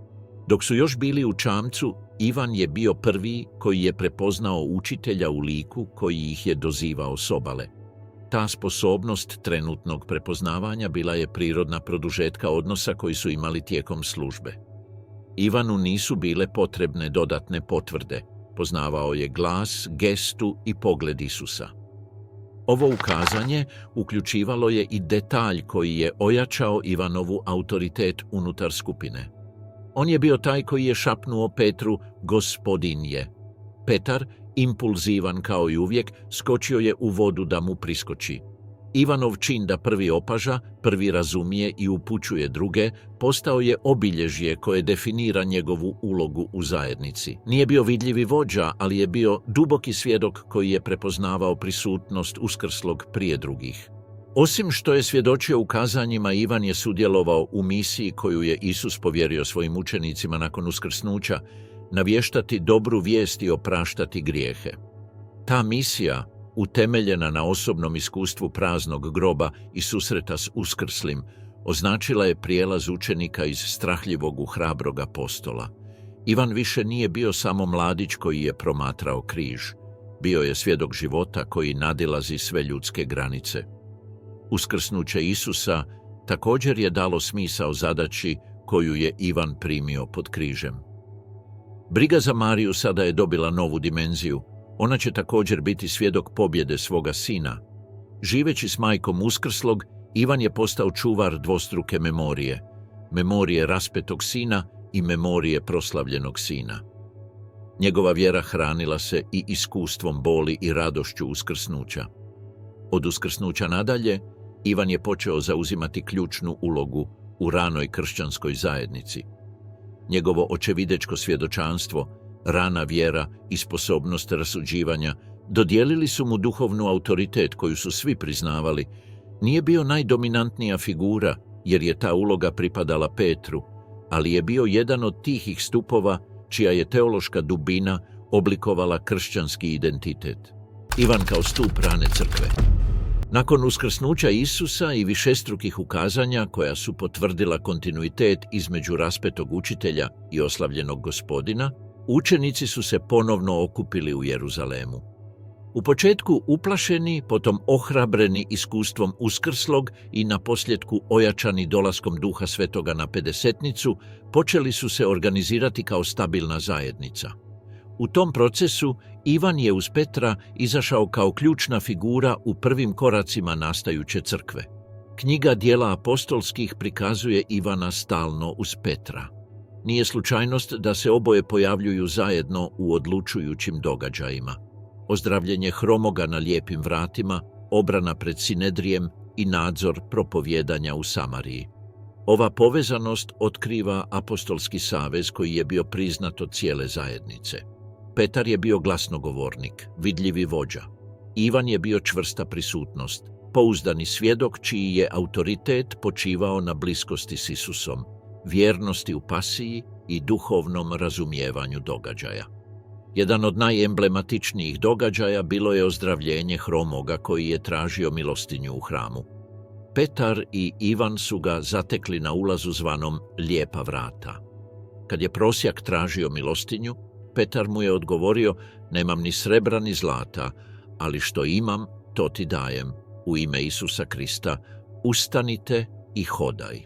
Dok su još bili u čamcu, Ivan je bio prvi koji je prepoznao učitelja u liku koji ih je dozivao s obale. Ta sposobnost trenutnog prepoznavanja bila je prirodna produžetka odnosa koji su imali tijekom službe. Ivanu nisu bile potrebne dodatne potvrde. Poznavao je glas, gestu i pogled Isusa. Ovo ukazanje uključivalo je i detalj koji je ojačao Ivanovu autoritet unutar skupine. On je bio taj koji je šapnuo Petru, Gospodin je. Petar, impulzivan kao i uvijek, skočio je u vodu da mu priskoči. Ivanov čin da prvi opaža, prvi razumije i upućuje druge, postao je obilježje koje definira njegovu ulogu u zajednici. Nije bio vidljivi vođa, ali je bio duboki svjedok koji je prepoznavao prisutnost uskrslog prije drugih. Osim što je svjedočio ukazanjima, Ivan je sudjelovao u misiji koju je Isus povjerio svojim učenicima nakon uskrsnuća, navještati dobru vijest i opraštati grijehe. Ta misija, utemeljena na osobnom iskustvu praznog groba i susreta s uskrslim, označila je prijelaz učenika iz strahljivog u hrabrog apostola. Ivan više nije bio samo mladić koji je promatrao križ. Bio je svjedok života koji nadilazi sve ljudske granice. Uskrsnuće Isusa također je dalo smisao zadaći koju je Ivan primio pod križem. Briga za Mariju sada je dobila novu dimenziju. Ona će također biti svjedok pobjede svoga sina. Živeći s majkom uskrslog, Ivan je postao čuvar dvostruke memorije. Memorije raspetog sina i memorije proslavljenog sina. Njegova vjera hranila se i iskustvom boli i radošću uskrsnuća. Od uskrsnuća nadalje, Ivan je počeo zauzimati ključnu ulogu u ranoj kršćanskoj zajednici. Njegovo očevidečko svjedočanstvo, rana vjera i sposobnost rasuđivanja dodijelili su mu duhovnu autoritet koju su svi priznavali. Nije bio najdominantnija figura jer je ta uloga pripadala Petru, ali je bio jedan od tihih stupova čija je teološka dubina oblikovala kršćanski identitet. Ivan kao stup rane crkve. Nakon uskrsnuća Isusa i višestrukih ukazanja koja su potvrdila kontinuitet između raspetog učitelja i oslavljenog Gospodina, učenici su se ponovno okupili u Jeruzalemu. U početku uplašeni, potom ohrabreni iskustvom uskrslog i naposljetku ojačani dolaskom Duha Svetoga na Pedesetnicu, počeli su se organizirati kao stabilna zajednica. U tom procesu Ivan je uz Petra izašao kao ključna figura u prvim koracima nastajuće crkve. Knjiga Djela apostolskih prikazuje Ivana stalno uz Petra. Nije slučajnost da se oboje pojavljuju zajedno u odlučujućim događajima. Ozdravljenje hromoga na lijepim vratima, obrana pred Sinedrijem i nadzor propovijedanja u Samariji. Ova povezanost otkriva apostolski savez koji je bio priznat od cijele zajednice. Petar je bio glasnogovornik, vidljivi vođa. Ivan je bio čvrsta prisutnost, pouzdani svjedok čiji je autoritet počivao na bliskosti s Isusom, vjernosti u pasiji i duhovnom razumijevanju događaja. Jedan od najemblematičnijih događaja bilo je ozdravljenje hromoga koji je tražio milostinju u hramu. Petar i Ivan su ga zatekli na ulazu zvanom Lijepa vrata. Kad je prosjak tražio milostinju, Petar mu je odgovorio: "Nemam ni srebra ni zlata, ali što imam, to ti dajem. U ime Isusa Krista, ustanite i hodaj."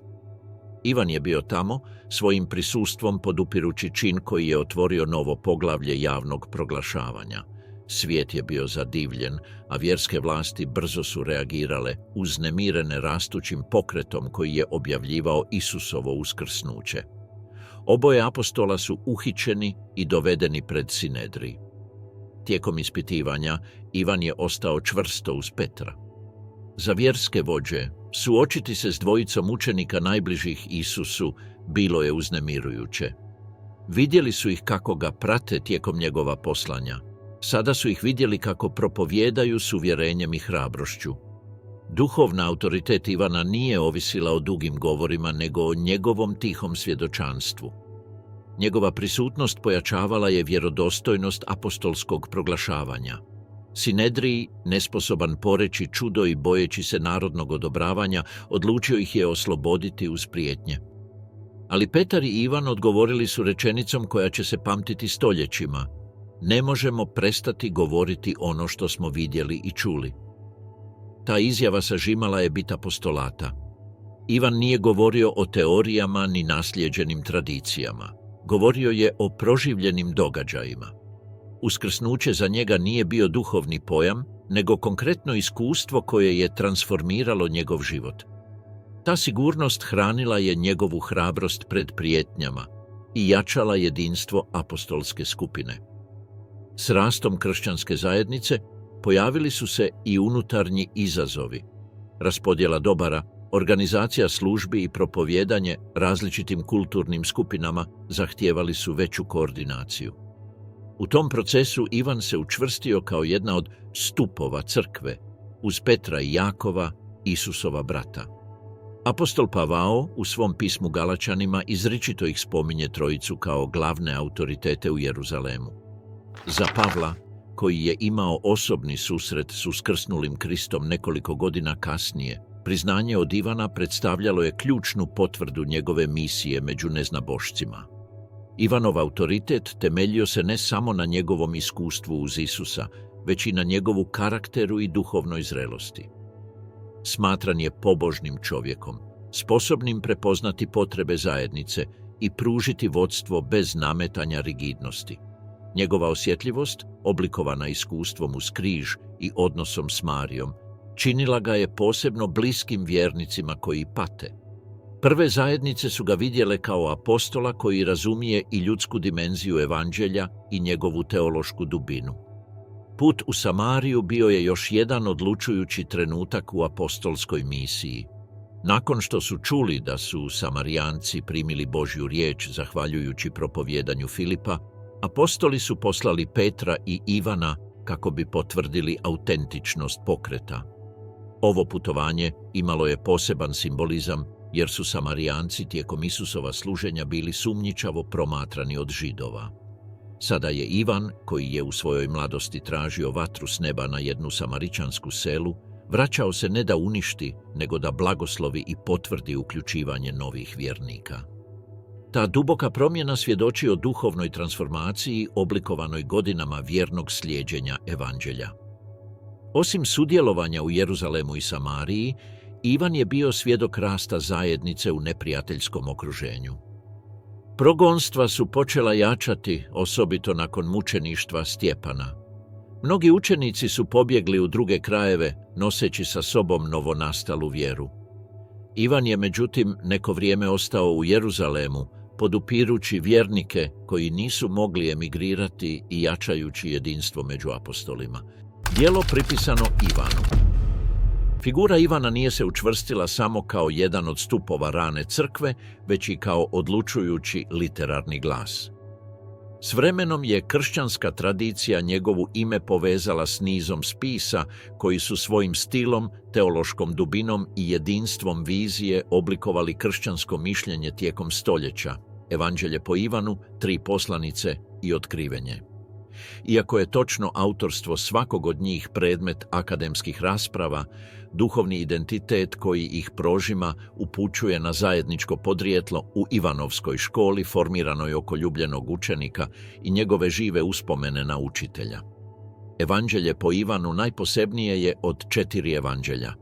Ivan je bio tamo, svojim prisustvom podupirući čin koji je otvorio novo poglavlje javnog proglašavanja. Svijet je bio zadivljen, a vjerske vlasti brzo su reagirale, uznemirene rastućim pokretom koji je objavljivao Isusovo uskrsnuće. Oboje apostola su uhićeni i dovedeni pred Sinedrij. Tijekom ispitivanja, Ivan je ostao čvrsto uz Petra. Za vjerske vođe, suočiti se s dvojicom učenika najbližih Isusu bilo je uznemirujuće. Vidjeli su ih kako ga prate tijekom njegova poslanja. Sada su ih vidjeli kako propovijedaju s uvjerenjem i hrabrošću. Duhovna autoritet Ivana nije ovisila o dugim govorima, nego o njegovom tihom svjedočanstvu. Njegova prisutnost pojačavala je vjerodostojnost apostolskog proglašavanja. Sinedrij, nesposoban poreći čudo i bojeći se narodnog odobravanja, odlučio ih je osloboditi uz prijetnje. Ali Petar i Ivan odgovorili su rečenicom koja će se pamtiti stoljećima: "Ne možemo prestati govoriti ono što smo vidjeli i čuli." Ta izjava sažimala je bit apostolata. Ivan nije govorio o teorijama ni naslijeđenim tradicijama. Govorio je o proživljenim događajima. Uskrsnuće za njega nije bio duhovni pojam, nego konkretno iskustvo koje je transformiralo njegov život. Ta sigurnost hranila je njegovu hrabrost pred prijetnjama i jačala jedinstvo apostolske skupine. S rastom kršćanske zajednice pojavili su se i unutarnji izazovi. Raspodjela dobara, organizacija službi i propovijedanje različitim kulturnim skupinama zahtijevali su veću koordinaciju. U tom procesu Ivan se učvrstio kao jedna od stupova crkve, uz Petra i Jakova, Isusova brata. Apostol Pavao u svom pismu Galačanima izričito ih spominje trojicu kao glavne autoritete u Jeruzalemu. Za Pavla, koji je imao osobni susret s uskrsnulim Kristom nekoliko godina kasnije, priznanje od Ivana predstavljalo je ključnu potvrdu njegove misije među neznabošcima. Ivanov autoritet temeljio se ne samo na njegovom iskustvu uz Isusa, već i na njegovu karakteru i duhovnoj zrelosti. Smatran je pobožnim čovjekom, sposobnim prepoznati potrebe zajednice i pružiti vodstvo bez nametanja rigidnosti. Njegova osjetljivost, oblikovana iskustvom uz križ i odnosom s Marijom, činila ga je posebno bliskim vjernicima koji pate. Prve zajednice su ga vidjele kao apostola koji razumije i ljudsku dimenziju evanđelja i njegovu teološku dubinu. Put u Samariju bio je još jedan odlučujući trenutak u apostolskoj misiji. Nakon što su čuli da su Samarijanci primili Božju riječ zahvaljujući propovijedanju Filipa, apostoli su poslali Petra i Ivana kako bi potvrdili autentičnost pokreta. Ovo putovanje imalo je poseban simbolizam jer su Samarijanci tijekom Isusova služenja bili sumnjičavo promatrani od Židova. Sada je Ivan, koji je u svojoj mladosti tražio vatru s neba na jednu samaričansku selu, vraćao se ne da uništi, nego da blagoslovi i potvrdi uključivanje novih vjernika. Ta duboka promjena svjedoči o duhovnoj transformaciji oblikovanoj godinama vjernog slijeđenja evanđelja. Osim sudjelovanja u Jeruzalemu i Samariji, Ivan je bio svjedok rasta zajednice u neprijateljskom okruženju. Progonstva su počela jačati, osobito nakon mučeništva Stjepana. Mnogi učenici su pobjegli u druge krajeve, noseći sa sobom novonastalu vjeru. Ivan je međutim neko vrijeme ostao u Jeruzalemu, podupirući vjernike koji nisu mogli emigrirati i jačajući jedinstvo među apostolima. Djelo pripisano Ivanu. Figura Ivana nije se učvrstila samo kao jedan od stupova rane crkve, već i kao odlučujući literarni glas. S vremenom je kršćanska tradicija njegovu ime povezala s nizom spisa koji su svojim stilom, teološkom dubinom i jedinstvom vizije oblikovali kršćansko mišljenje tijekom stoljeća. Evanđelje po Ivanu, 3 poslanice i otkrivenje. Iako je točno autorstvo svakog od njih predmet akademskih rasprava, duhovni identitet koji ih prožima upućuje na zajedničko podrijetlo u Ivanovskoj školi formiranoj oko ljubljenog učenika i njegove žive uspomene na učitelja. Evanđelje po Ivanu najposebnije je od 4 evanđelja.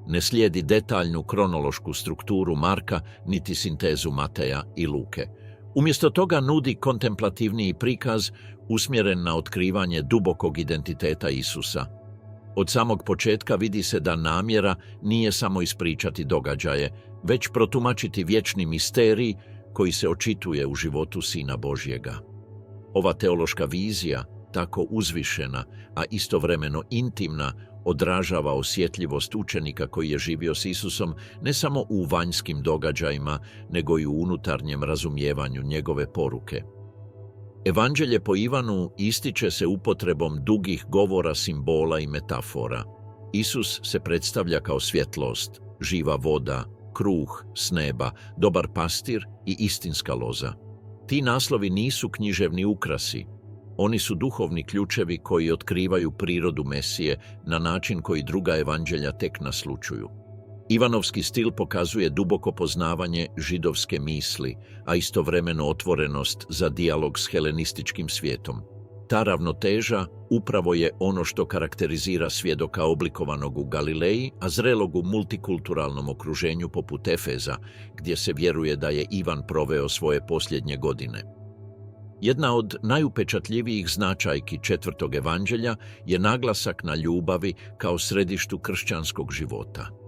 Ne slijedi detaljnu kronološku strukturu Marka niti sintezu Mateja i Luke. Umjesto toga nudi kontemplativniji prikaz usmjeren na otkrivanje dubokog identiteta Isusa. Od samog početka vidi se da namjera nije samo ispričati događaje, već protumačiti vječni misterij koji se očituje u životu Sina Božjega. Ova teološka vizija, tako uzvišena, a istovremeno intimna, odražava osjetljivost učenika koji je živio s Isusom ne samo u vanjskim događajima, nego i u unutarnjem razumijevanju njegove poruke. Evanđelje po Ivanu ističe se upotrebom dugih govora, simbola i metafora. Isus se predstavlja kao svjetlost, živa voda, kruh s neba, dobar pastir i istinska loza. Ti naslovi nisu književni ukrasi. Oni su duhovni ključevi koji otkrivaju prirodu Mesije na način koji druga evanđelja tek naslučuju. Ivanovski stil pokazuje duboko poznavanje židovske misli, a istovremeno otvorenost za dijalog s helenističkim svijetom. Ta ravnoteža upravo je ono što karakterizira svjedoka oblikovanog u Galileji, a zrelog u multikulturalnom okruženju poput Efeza, gdje se vjeruje da je Ivan proveo svoje posljednje godine. Jedna od najupečatljivijih značajki 4. evanđelja je naglasak na ljubavi kao središtu kršćanskog života.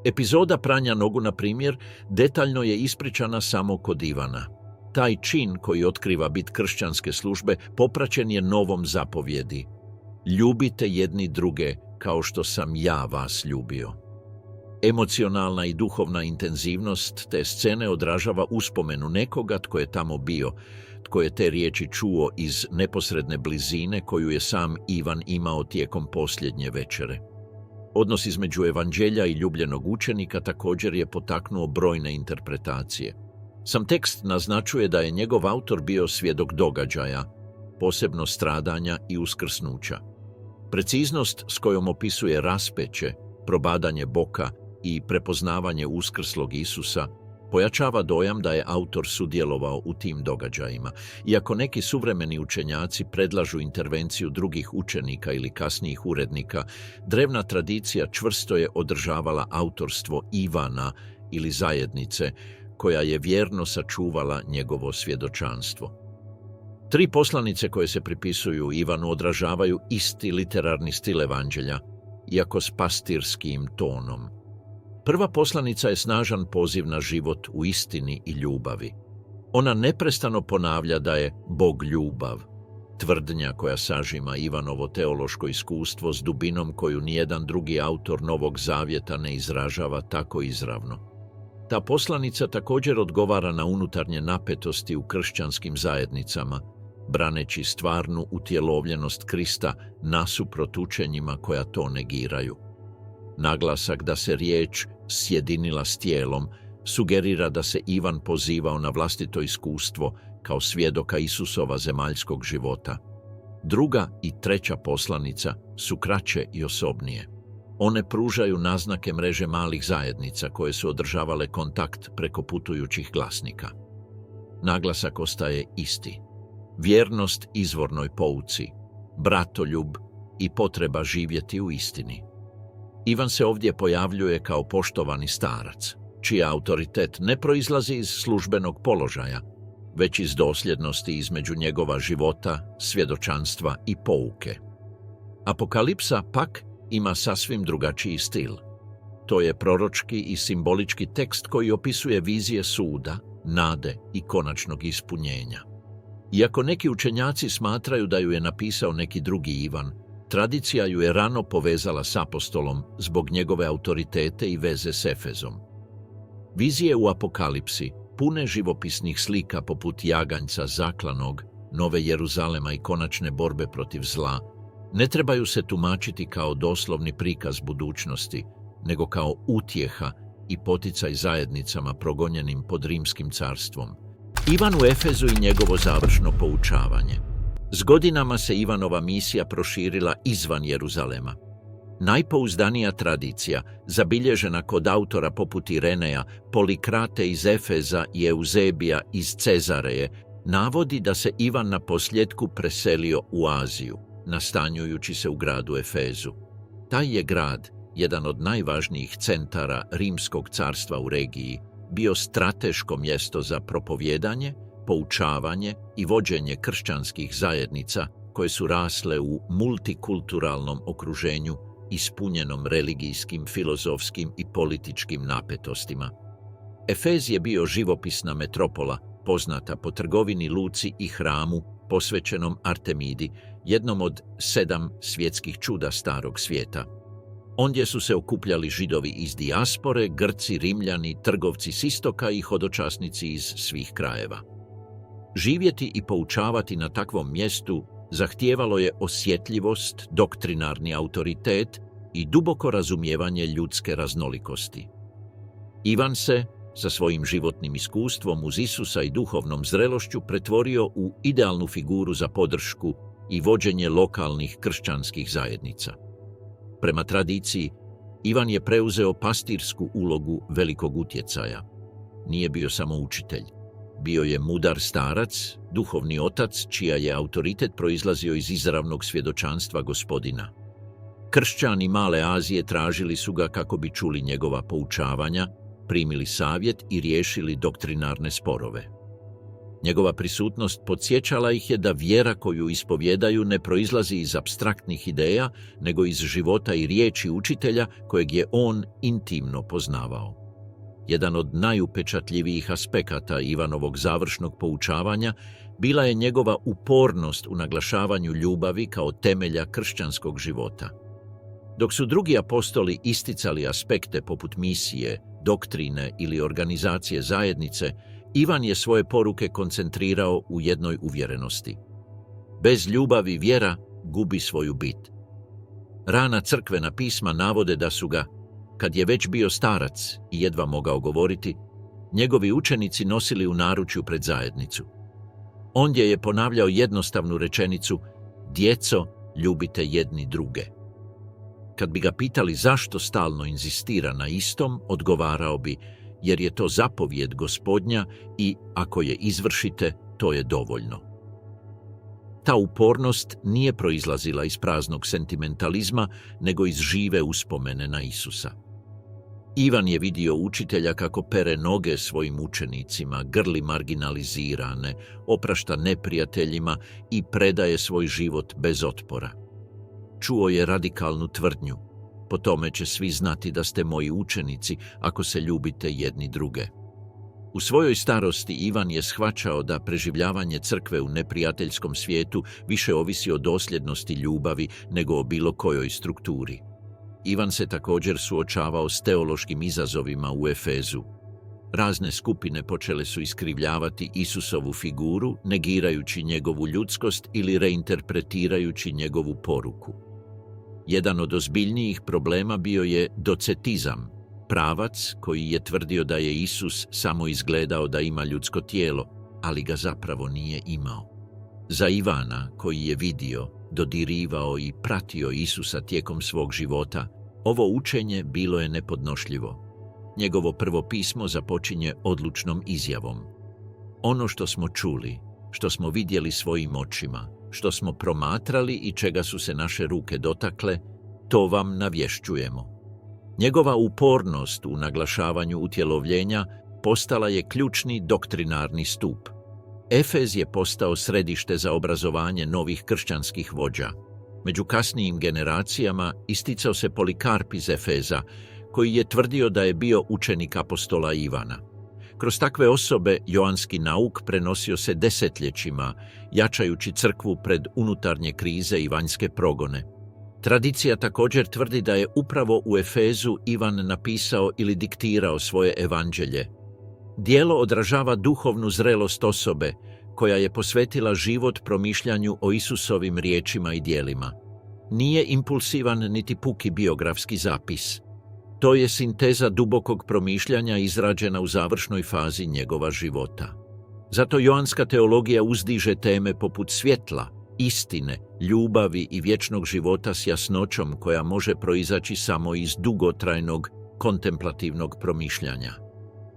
Epizoda pranja nogu, na primjer, detaljno je ispričana samo kod Ivana. Taj čin koji otkriva bit kršćanske službe popraćen je novom zapovjedi. Ljubite jedni druge kao što sam ja vas ljubio. Emocionalna i duhovna intenzivnost te scene odražava uspomenu nekoga tko je tamo bio, tko je te riječi čuo iz neposredne blizine koju je sam Ivan imao tijekom posljednje večere. Odnos između evanđelja i ljubljenog učenika također je potaknuo brojne interpretacije. Sam tekst naznačuje da je njegov autor bio svjedok događaja, posebno stradanja i uskrsnuća. Preciznost s kojom opisuje raspeće, probadanje boka i prepoznavanje uskrslog Isusa pojačava dojam da je autor sudjelovao u tim događajima. Iako neki suvremeni učenjaci predlažu intervenciju drugih učenika ili kasnijih urednika, drevna tradicija čvrsto je održavala autorstvo Ivana ili zajednice, koja je vjerno sačuvala njegovo svjedočanstvo. 3 poslanice koje se pripisuju Ivanu odražavaju isti literarni stil evanđelja, iako s pastirskim tonom. Prva poslanica je snažan poziv na život u istini i ljubavi. Ona neprestano ponavlja da je Bog ljubav, tvrdnja koja sažima Ivanovo teološko iskustvo s dubinom koju nijedan drugi autor Novog Zavjeta ne izražava tako izravno. Ta poslanica također odgovara na unutarnje napetosti u kršćanskim zajednicama, braneći stvarnu utjelovljenost Krista nasuprot učenjima koja to negiraju. Naglasak da se riječ sjedinila s tijelom sugerira da se Ivan pozivao na vlastito iskustvo kao svjedoka Isusova zemaljskog života. Druga i treća poslanica su kraće i osobnije. One pružaju naznake mreže malih zajednica koje su održavale kontakt preko putujućih glasnika. Naglasak ostaje isti. Vjernost izvornoj pouci, bratoljub i potreba živjeti u istini. Ivan se ovdje pojavljuje kao poštovani starac, čiji autoritet ne proizlazi iz službenog položaja, već iz dosljednosti između njegova života, svjedočanstva i pouke. Apokalipsa pak ima sasvim drugačiji stil. To je proročki i simbolički tekst koji opisuje vizije suda, nade i konačnog ispunjenja. Iako neki učenjaci smatraju da ju je napisao neki drugi Ivan, tradicija ju je rano povezala s apostolom zbog njegove autoritete i veze s Efezom. Vizije u Apokalipsi, pune živopisnih slika poput jaganjca zaklanog, Nove Jeruzalema i konačne borbe protiv zla, ne trebaju se tumačiti kao doslovni prikaz budućnosti, nego kao utjeha i poticaj zajednicama progonjenim pod Rimskim carstvom. Ivan u Efezu i njegovo završno poučavanje. S godinama se Ivanova misija proširila izvan Jeruzalema. Najpouzdanija tradicija, zabilježena kod autora poput Ireneja, Polikrate iz Efeza i Euzebija iz Cezareje, navodi da se Ivan na posljedku preselio u Aziju, nastanjujući se u gradu Efezu. Taj je grad, jedan od najvažnijih centara Rimskog carstva u regiji, bio strateško mjesto za propovijedanje, poučavanje i vođenje kršćanskih zajednica koje su rasle u multikulturalnom okruženju ispunjenom religijskim, filozofskim i političkim napetostima. Efez je bio živopisna metropola, poznata po trgovini, luci i hramu posvećenom Artemidi, jednom od 7 svjetskih čuda starog svijeta. Ondje su se okupljali Židovi iz dijaspore, Grci, Rimljani, trgovci s istoka i hodočasnici iz svih krajeva. Živjeti i poučavati na takvom mjestu zahtijevalo je osjetljivost, doktrinarni autoritet i duboko razumijevanje ljudske raznolikosti. Ivan se, sa svojim životnim iskustvom uz Isusa i duhovnom zrelošću, pretvorio u idealnu figuru za podršku i vođenje lokalnih kršćanskih zajednica. Prema tradiciji, Ivan je preuzeo pastirsku ulogu velikog utjecaja. Nije bio samo učitelj. Bio je mudar starac, duhovni otac, čija je autoritet proizlazio iz izravnog svjedočanstva Gospodina. Kršćani Male Azije tražili su ga kako bi čuli njegova poučavanja, primili savjet i riješili doktrinarne sporove. Njegova prisutnost podsjećala ih je da vjera koju ispovjedaju ne proizlazi iz apstraktnih ideja, nego iz života i riječi učitelja kojeg je on intimno poznavao. Jedan od najupečatljivijih aspekata Ivanovog završnog poučavanja bila je njegova upornost u naglašavanju ljubavi kao temelja kršćanskog života. Dok su drugi apostoli isticali aspekte poput misije, doktrine ili organizacije zajednice, Ivan je svoje poruke koncentrirao u jednoj uvjerenosti. Bez ljubavi vjera gubi svoju bit. Rana crkvena pisma navode da su ga, kad je već bio starac i jedva mogao govoriti, njegovi učenici nosili u naručju pred zajednicu. Ondje je ponavljao jednostavnu rečenicu: "Djeco, ljubite jedni druge." Kad bi ga pitali zašto stalno inzistira na istom, odgovarao bi: "Jer je to zapovijed Gospodnja i ako je izvršite, to je dovoljno." Ta upornost nije proizlazila iz praznog sentimentalizma, nego iz žive uspomene na Isusa. Ivan je vidio učitelja kako pere noge svojim učenicima, grli marginalizirane, oprašta neprijateljima i predaje svoj život bez otpora. Čuo je radikalnu tvrdnju: po tome će svi znati da ste moji učenici ako se ljubite jedni druge. U svojoj starosti Ivan je shvaćao da preživljavanje crkve u neprijateljskom svijetu više ovisi o dosljednosti ljubavi nego o bilo kojoj strukturi. Ivan se također suočavao s teološkim izazovima u Efezu. Razne skupine počele su iskrivljavati Isusovu figuru, negirajući njegovu ljudskost ili reinterpretirajući njegovu poruku. Jedan od ozbiljnijih problema bio je docetizam, pravac koji je tvrdio da je Isus samo izgledao da ima ljudsko tijelo, ali ga zapravo nije imao. Za Ivana, koji je vidio, dodirivao i pratio Isusa tijekom svog života, ovo učenje bilo je nepodnošljivo. Njegovo prvo pismo započinje odlučnom izjavom. Ono što smo čuli, što smo vidjeli svojim očima, što smo promatrali i čega su se naše ruke dotakle, to vam navješćujemo. Njegova upornost u naglašavanju utjelovljenja postala je ključni doktrinarni stup. Efez je postao središte za obrazovanje novih kršćanskih vođa. Među kasnijim generacijama isticao se Polikarp iz Efeza, koji je tvrdio da je bio učenik apostola Ivana. Kroz takve osobe joanski nauk prenosio se desetljećima, jačajući crkvu pred unutarnje krize i vanjske progone. Tradicija također tvrdi da je upravo u Efezu Ivan napisao ili diktirao svoje evanđelje. Djelo odražava duhovnu zrelost osobe, koja je posvetila život promišljanju o Isusovim riječima i djelima. Nije impulsivan niti puki biografski zapis. To je sinteza dubokog promišljanja izrađena u završnoj fazi njegova života. Zato joanska teologija uzdiže teme poput svjetla, istine, ljubavi i vječnog života s jasnoćom koja može proizaći samo iz dugotrajnog, kontemplativnog promišljanja.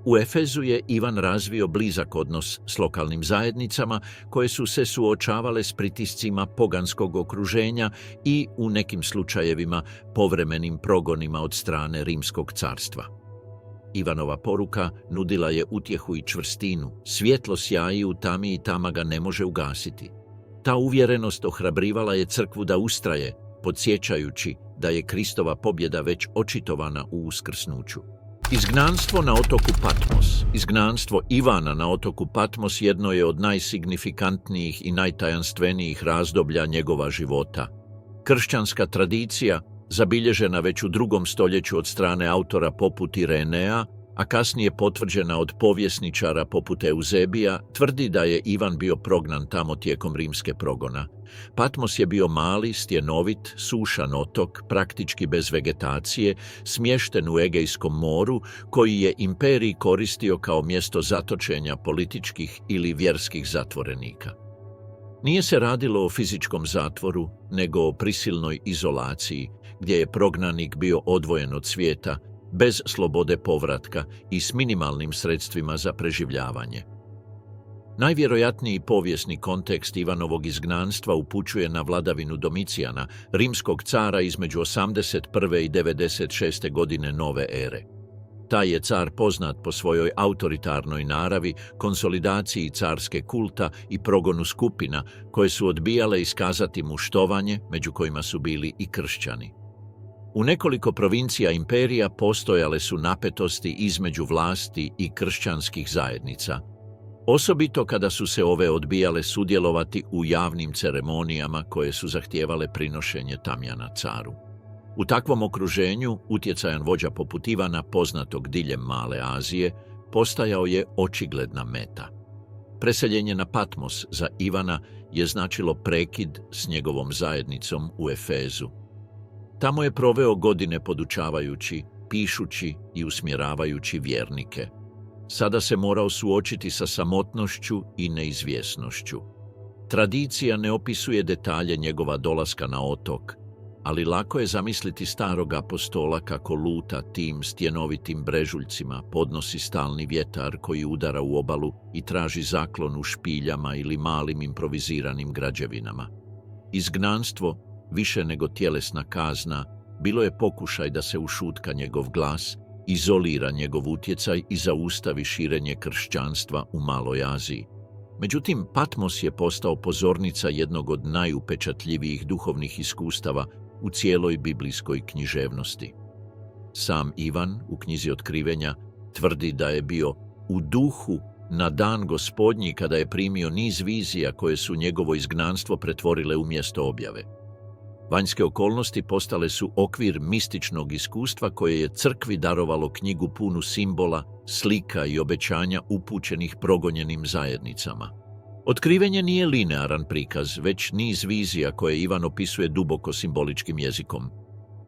U Efezu je Ivan razvio blizak odnos s lokalnim zajednicama koje su se suočavale s pritiscima poganskog okruženja i, u nekim slučajevima, povremenim progonima od strane Rimskog carstva. Ivanova poruka nudila je utjehu i čvrstinu, svjetlo sjaji u tami i tama ga ne može ugasiti. Ta uvjerenost ohrabrivala je crkvu da ustraje, podsjećajući da je Kristova pobjeda već očitovana u uskrsnuću. Izgnanstvo na otoku Patmos. Izgnanstvo Ivana na otoku Patmos jedno je od najsignifikantnijih i najtajanstvenijih razdoblja njegova života. Kršćanska tradicija, zabilježena već u 2. stoljeću od strane autora poput Irenea, a kasnije potvrđena od povjesničara poput Euzebija, tvrdi da je Ivan bio prognan tamo tijekom rimske progona. Patmos je bio mali, stjenovit, sušan otok, praktički bez vegetacije, smješten u Egejskom moru, koji je imperij koristio kao mjesto zatočenja političkih ili vjerskih zatvorenika. Nije se radilo o fizičkom zatvoru, nego o prisilnoj izolaciji, gdje je prognanik bio odvojen od svijeta, bez slobode povratka i s minimalnim sredstvima za preživljavanje. Najvjerojatniji povijesni kontekst Ivanovog izgnanstva upućuje na vladavinu Domicijana, rimskog cara između 81. i 96. godine nove ere. Taj je car poznat po svojoj autoritarnoj naravi, konsolidaciji carske kulta i progonu skupina koje su odbijale iskazati mu štovanje, među kojima su bili i kršćani. U nekoliko provincija imperija postojale su napetosti između vlasti i kršćanskih zajednica, osobito kada su se ove odbijale sudjelovati u javnim ceremonijama koje su zahtijevale prinošenje tamjana caru. U takvom okruženju utjecajan vođa poput Ivana, poznatog diljem Male Azije, postajao je očigledna meta. Preseljenje na Patmos za Ivana je značilo prekid s njegovom zajednicom u Efezu. Tamo je proveo godine podučavajući, pišući i usmjeravajući vjernike. Sada se morao suočiti sa samotnošću i neizvjesnošću. Tradicija ne opisuje detalje njegova dolaska na otok, ali lako je zamisliti starog apostola kako luta tim stjenovitim brežuljcima, podnosi stalni vjetar koji udara u obalu i traži zaklon u špiljama ili malim improviziranim građevinama. Izgnanstvo, više nego tjelesna kazna, bilo je pokušaj da se ušutka njegov glas, izolira njegov utjecaj i zaustavi širenje kršćanstva u Maloj Aziji. Međutim, Patmos je postao pozornica jednog od najupečatljivijih duhovnih iskustava u cijeloj biblijskoj književnosti. Sam Ivan u knjizi Otkrivenja tvrdi da je bio u duhu na dan Gospodnji kada je primio niz vizija koje su njegovo izgnanstvo pretvorile u mjesto objave. Vanjske okolnosti postale su okvir mističnog iskustva koje je crkvi darovalo knjigu punu simbola, slika i obećanja upućenih progonjenim zajednicama. Otkrivenje nije linearan prikaz, već niz vizija koje Ivan opisuje duboko simboličkim jezikom.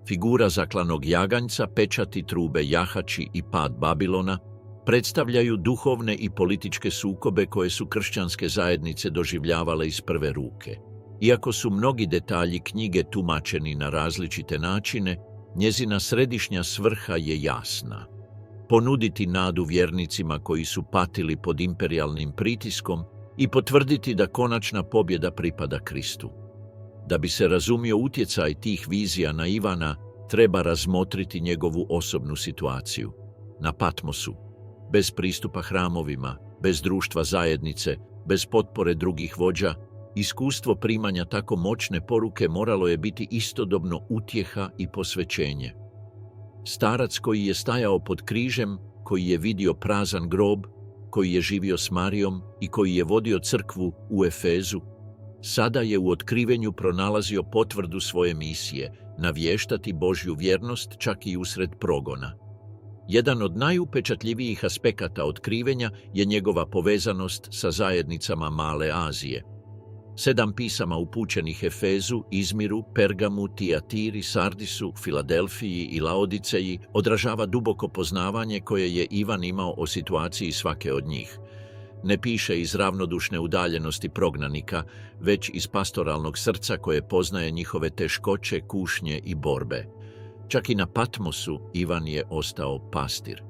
Figura zaklanog jaganjca, pečati, trube, jahači i pad Babilona predstavljaju duhovne i političke sukobe koje su kršćanske zajednice doživljavale iz prve ruke. Iako su mnogi detalji knjige tumačeni na različite načine, njezina središnja svrha je jasna. Ponuditi nadu vjernicima koji su patili pod imperijalnim pritiskom i potvrditi da konačna pobjeda pripada Kristu. Da bi se razumio utjecaj tih vizija na Ivana, treba razmotriti njegovu osobnu situaciju. Na Patmosu, bez pristupa hramovima, bez društva zajednice, bez potpore drugih vođa, iskustvo primanja tako moćne poruke moralo je biti istodobno utjeha i posvećenje. Starac koji je stajao pod križem, koji je vidio prazan grob, koji je živio s Marijom i koji je vodio crkvu u Efezu, sada je u otkrivenju pronalazio potvrdu svoje misije, navještati Božju vjernost čak i usred progona. Jedan od najupečatljivijih aspekata otkrivenja je njegova povezanost sa zajednicama Male Azije. 7 pisama upućenih Efezu, Izmiru, Pergamu, Tijatiri, Sardisu, Filadelfiji i Laodiceji odražava duboko poznavanje koje je Ivan imao o situaciji svake od njih. Ne piše iz ravnodušne udaljenosti prognanika, već iz pastoralnog srca koje poznaje njihove teškoće, kušnje i borbe. Čak i na Patmosu Ivan je ostao pastir.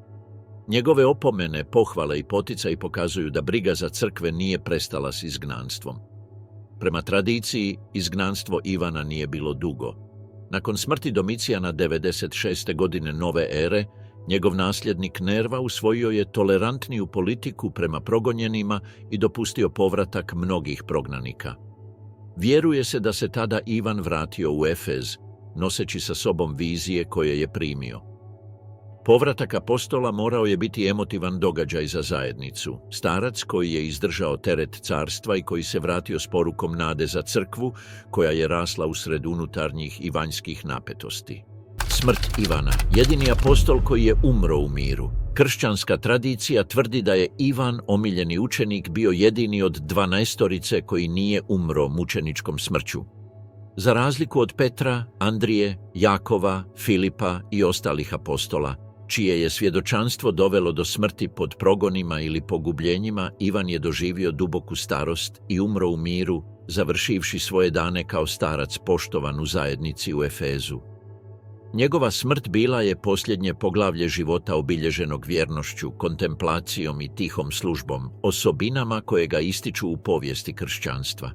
Njegove opomene, pohvale i poticaj pokazuju da briga za crkve nije prestala s izgnanstvom. Prema tradiciji, izgnanstvo Ivana nije bilo dugo. Nakon smrti Domicijana 96. godine nove ere, njegov nasljednik Nerva usvojio je tolerantniju politiku prema progonjenima i dopustio povratak mnogih prognanika. Vjeruje se da se tada Ivan vratio u Efez, noseći sa sobom vizije koje je primio. Povratak apostola morao je biti emotivan događaj za zajednicu. Starac koji je izdržao teret carstva i koji se vratio s porukom nade za crkvu, koja je rasla usred unutarnjih i vanjskih napetosti. Smrt Ivana, jedini apostol koji je umro u miru. Kršćanska tradicija tvrdi da je Ivan, omiljeni učenik, bio jedini od 12 koji nije umro mučeničkom smrću. Za razliku od Petra, Andrije, Jakova, Filipa i ostalih apostola, čije je svjedočanstvo dovelo do smrti pod progonima ili pogubljenjima, Ivan je doživio duboku starost i umro u miru, završivši svoje dane kao starac poštovan u zajednici u Efezu. Njegova smrt bila je posljednje poglavlje života obilježenog vjernošću, kontemplacijom i tihom službom, osobinama koje ga ističu u povijesti kršćanstva.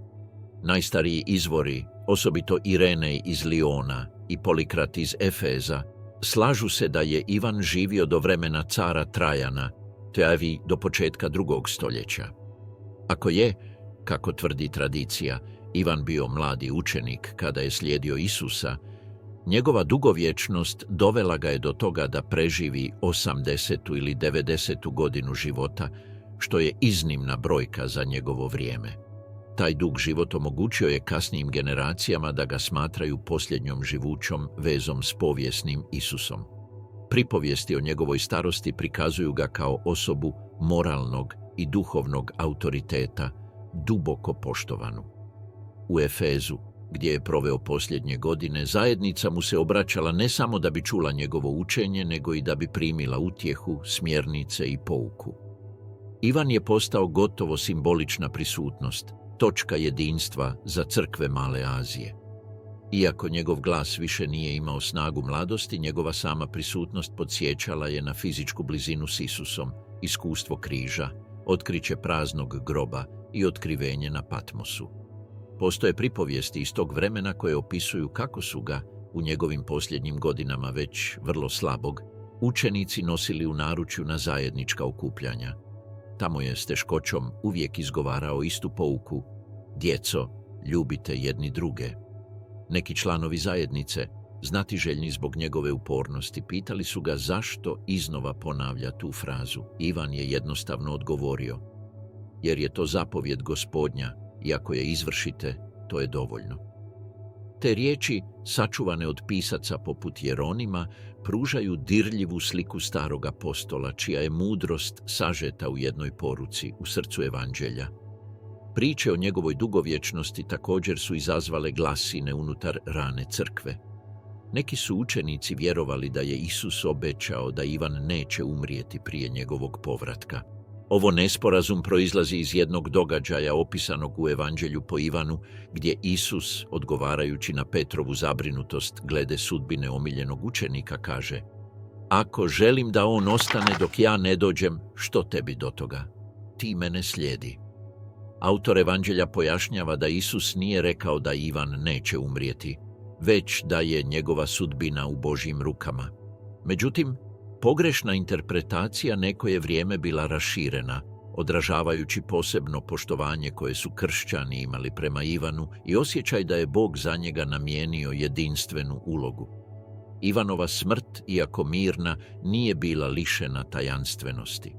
Najstariji izvori, osobito Irenej iz Liona i Polikrat iz Efeza, slažu se da je Ivan živio do vremena cara Trajana, te do početka 2. stoljeća. Ako je, kako tvrdi tradicija, Ivan bio mladi učenik kada je slijedio Isusa, njegova dugovječnost dovela ga je do toga da preživi 80. ili 90. godinu života, što je iznimna brojka za njegovo vrijeme. Taj dug život omogućio je kasnijim generacijama da ga smatraju posljednjom živućom vezom s povijesnim Isusom. Pripovijesti o njegovoj starosti prikazuju ga kao osobu moralnog i duhovnog autoriteta, duboko poštovanu. U Efezu, gdje je proveo posljednje godine, zajednica mu se obraćala ne samo da bi čula njegovo učenje, nego i da bi primila utjehu, smjernice i pouku. Ivan je postao gotovo simbolična prisutnost, točka jedinstva za crkve Male Azije. Iako njegov glas više nije imao snagu mladosti, njegova sama prisutnost podsjećala je na fizičku blizinu s Isusom, iskustvo križa, otkriće praznog groba i otkrivenje na Patmosu. Postoje pripovijesti iz tog vremena koje opisuju kako su ga, u njegovim posljednjim godinama već vrlo slabog, učenici nosili u naručju na zajednička okupljanja. Tamo je s teškoćom uvijek izgovarao istu pouku: djeco, ljubite jedni druge. Neki članovi zajednice, znatiželjni zbog njegove upornosti, pitali su ga zašto iznova ponavlja tu frazu. Ivan je jednostavno odgovorio: jer je to zapovjed Gospodnja i ako je izvršite, to je dovoljno. Te riječi, sačuvane od pisaca poput Jeronima, pružaju dirljivu sliku starog apostola, čija je mudrost sažeta u jednoj poruci u srcu evanđelja. Priče o njegovoj dugovječnosti također su izazvale glasine unutar rane crkve. Neki su učenici vjerovali da je Isus obećao da Ivan neće umrijeti prije njegovog povratka. Ovo nesporazum proizlazi iz jednog događaja opisanog u Evanđelju po Ivanu, gdje Isus, odgovarajući na Petrovu zabrinutost glede sudbine omiljenog učenika, kaže: ako želim da on ostane dok ja ne dođem, što tebi do toga? Ti mene slijedi. Autor Evanđelja pojašnjava da Isus nije rekao da Ivan neće umrijeti, već da je njegova sudbina u Božjim rukama. Međutim, pogrešna interpretacija neko je vrijeme bila raširena, odražavajući posebno poštovanje koje su kršćani imali prema Ivanu i osjećaj da je Bog za njega namijenio jedinstvenu ulogu. Ivanova smrt, iako mirna, nije bila lišena tajanstvenosti.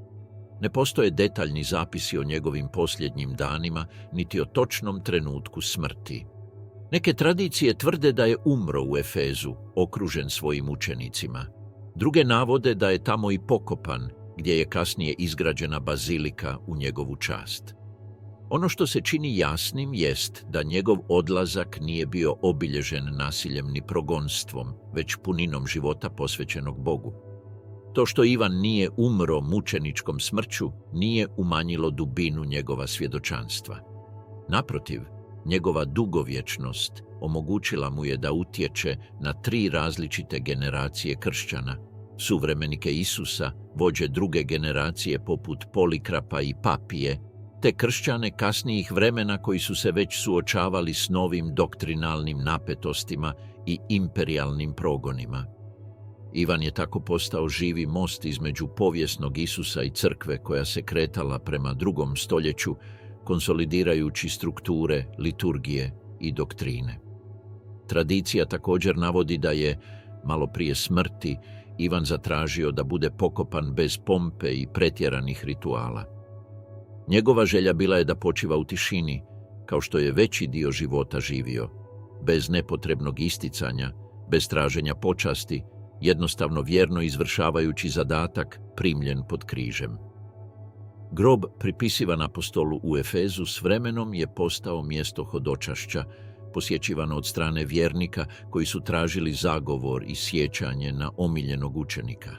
Ne postoje detaljni zapisi o njegovim posljednjim danima, niti o točnom trenutku smrti. Neke tradicije tvrde da je umro u Efezu, okružen svojim učenicima. Druge navode da je tamo i pokopan, gdje je kasnije izgrađena bazilika u njegovu čast. Ono što se čini jasnim jest da njegov odlazak nije bio obilježen nasiljem ni progonstvom, već puninom života posvećenog Bogu. To što Ivan nije umro mučeničkom smrću nije umanjilo dubinu njegova svjedočanstva. Naprotiv, njegova dugovječnost omogućila mu je da utječe na 3 različite generacije kršćana, suvremenike Isusa, vođe druge generacije poput Polikrapa i Papije, te kršćane kasnijih vremena koji su se već suočavali s novim doktrinalnim napetostima i imperijalnim progonima. Ivan je tako postao živi most između povijesnog Isusa i crkve koja se kretala prema 2. stoljeću, konsolidirajući strukture, liturgije i doktrine. Tradicija također navodi da je, malo prije smrti, Ivan zatražio da bude pokopan bez pompe i pretjeranih rituala. Njegova želja bila je da počiva u tišini, kao što je veći dio života živio, bez nepotrebnog isticanja, bez traženja počasti, jednostavno vjerno izvršavajući zadatak primljen pod križem. Grob, pripisivan apostolu u Efezu, s vremenom je postao mjesto hodočašća, posjećivano od strane vjernika koji su tražili zagovor i sjećanje na omiljenog učenika.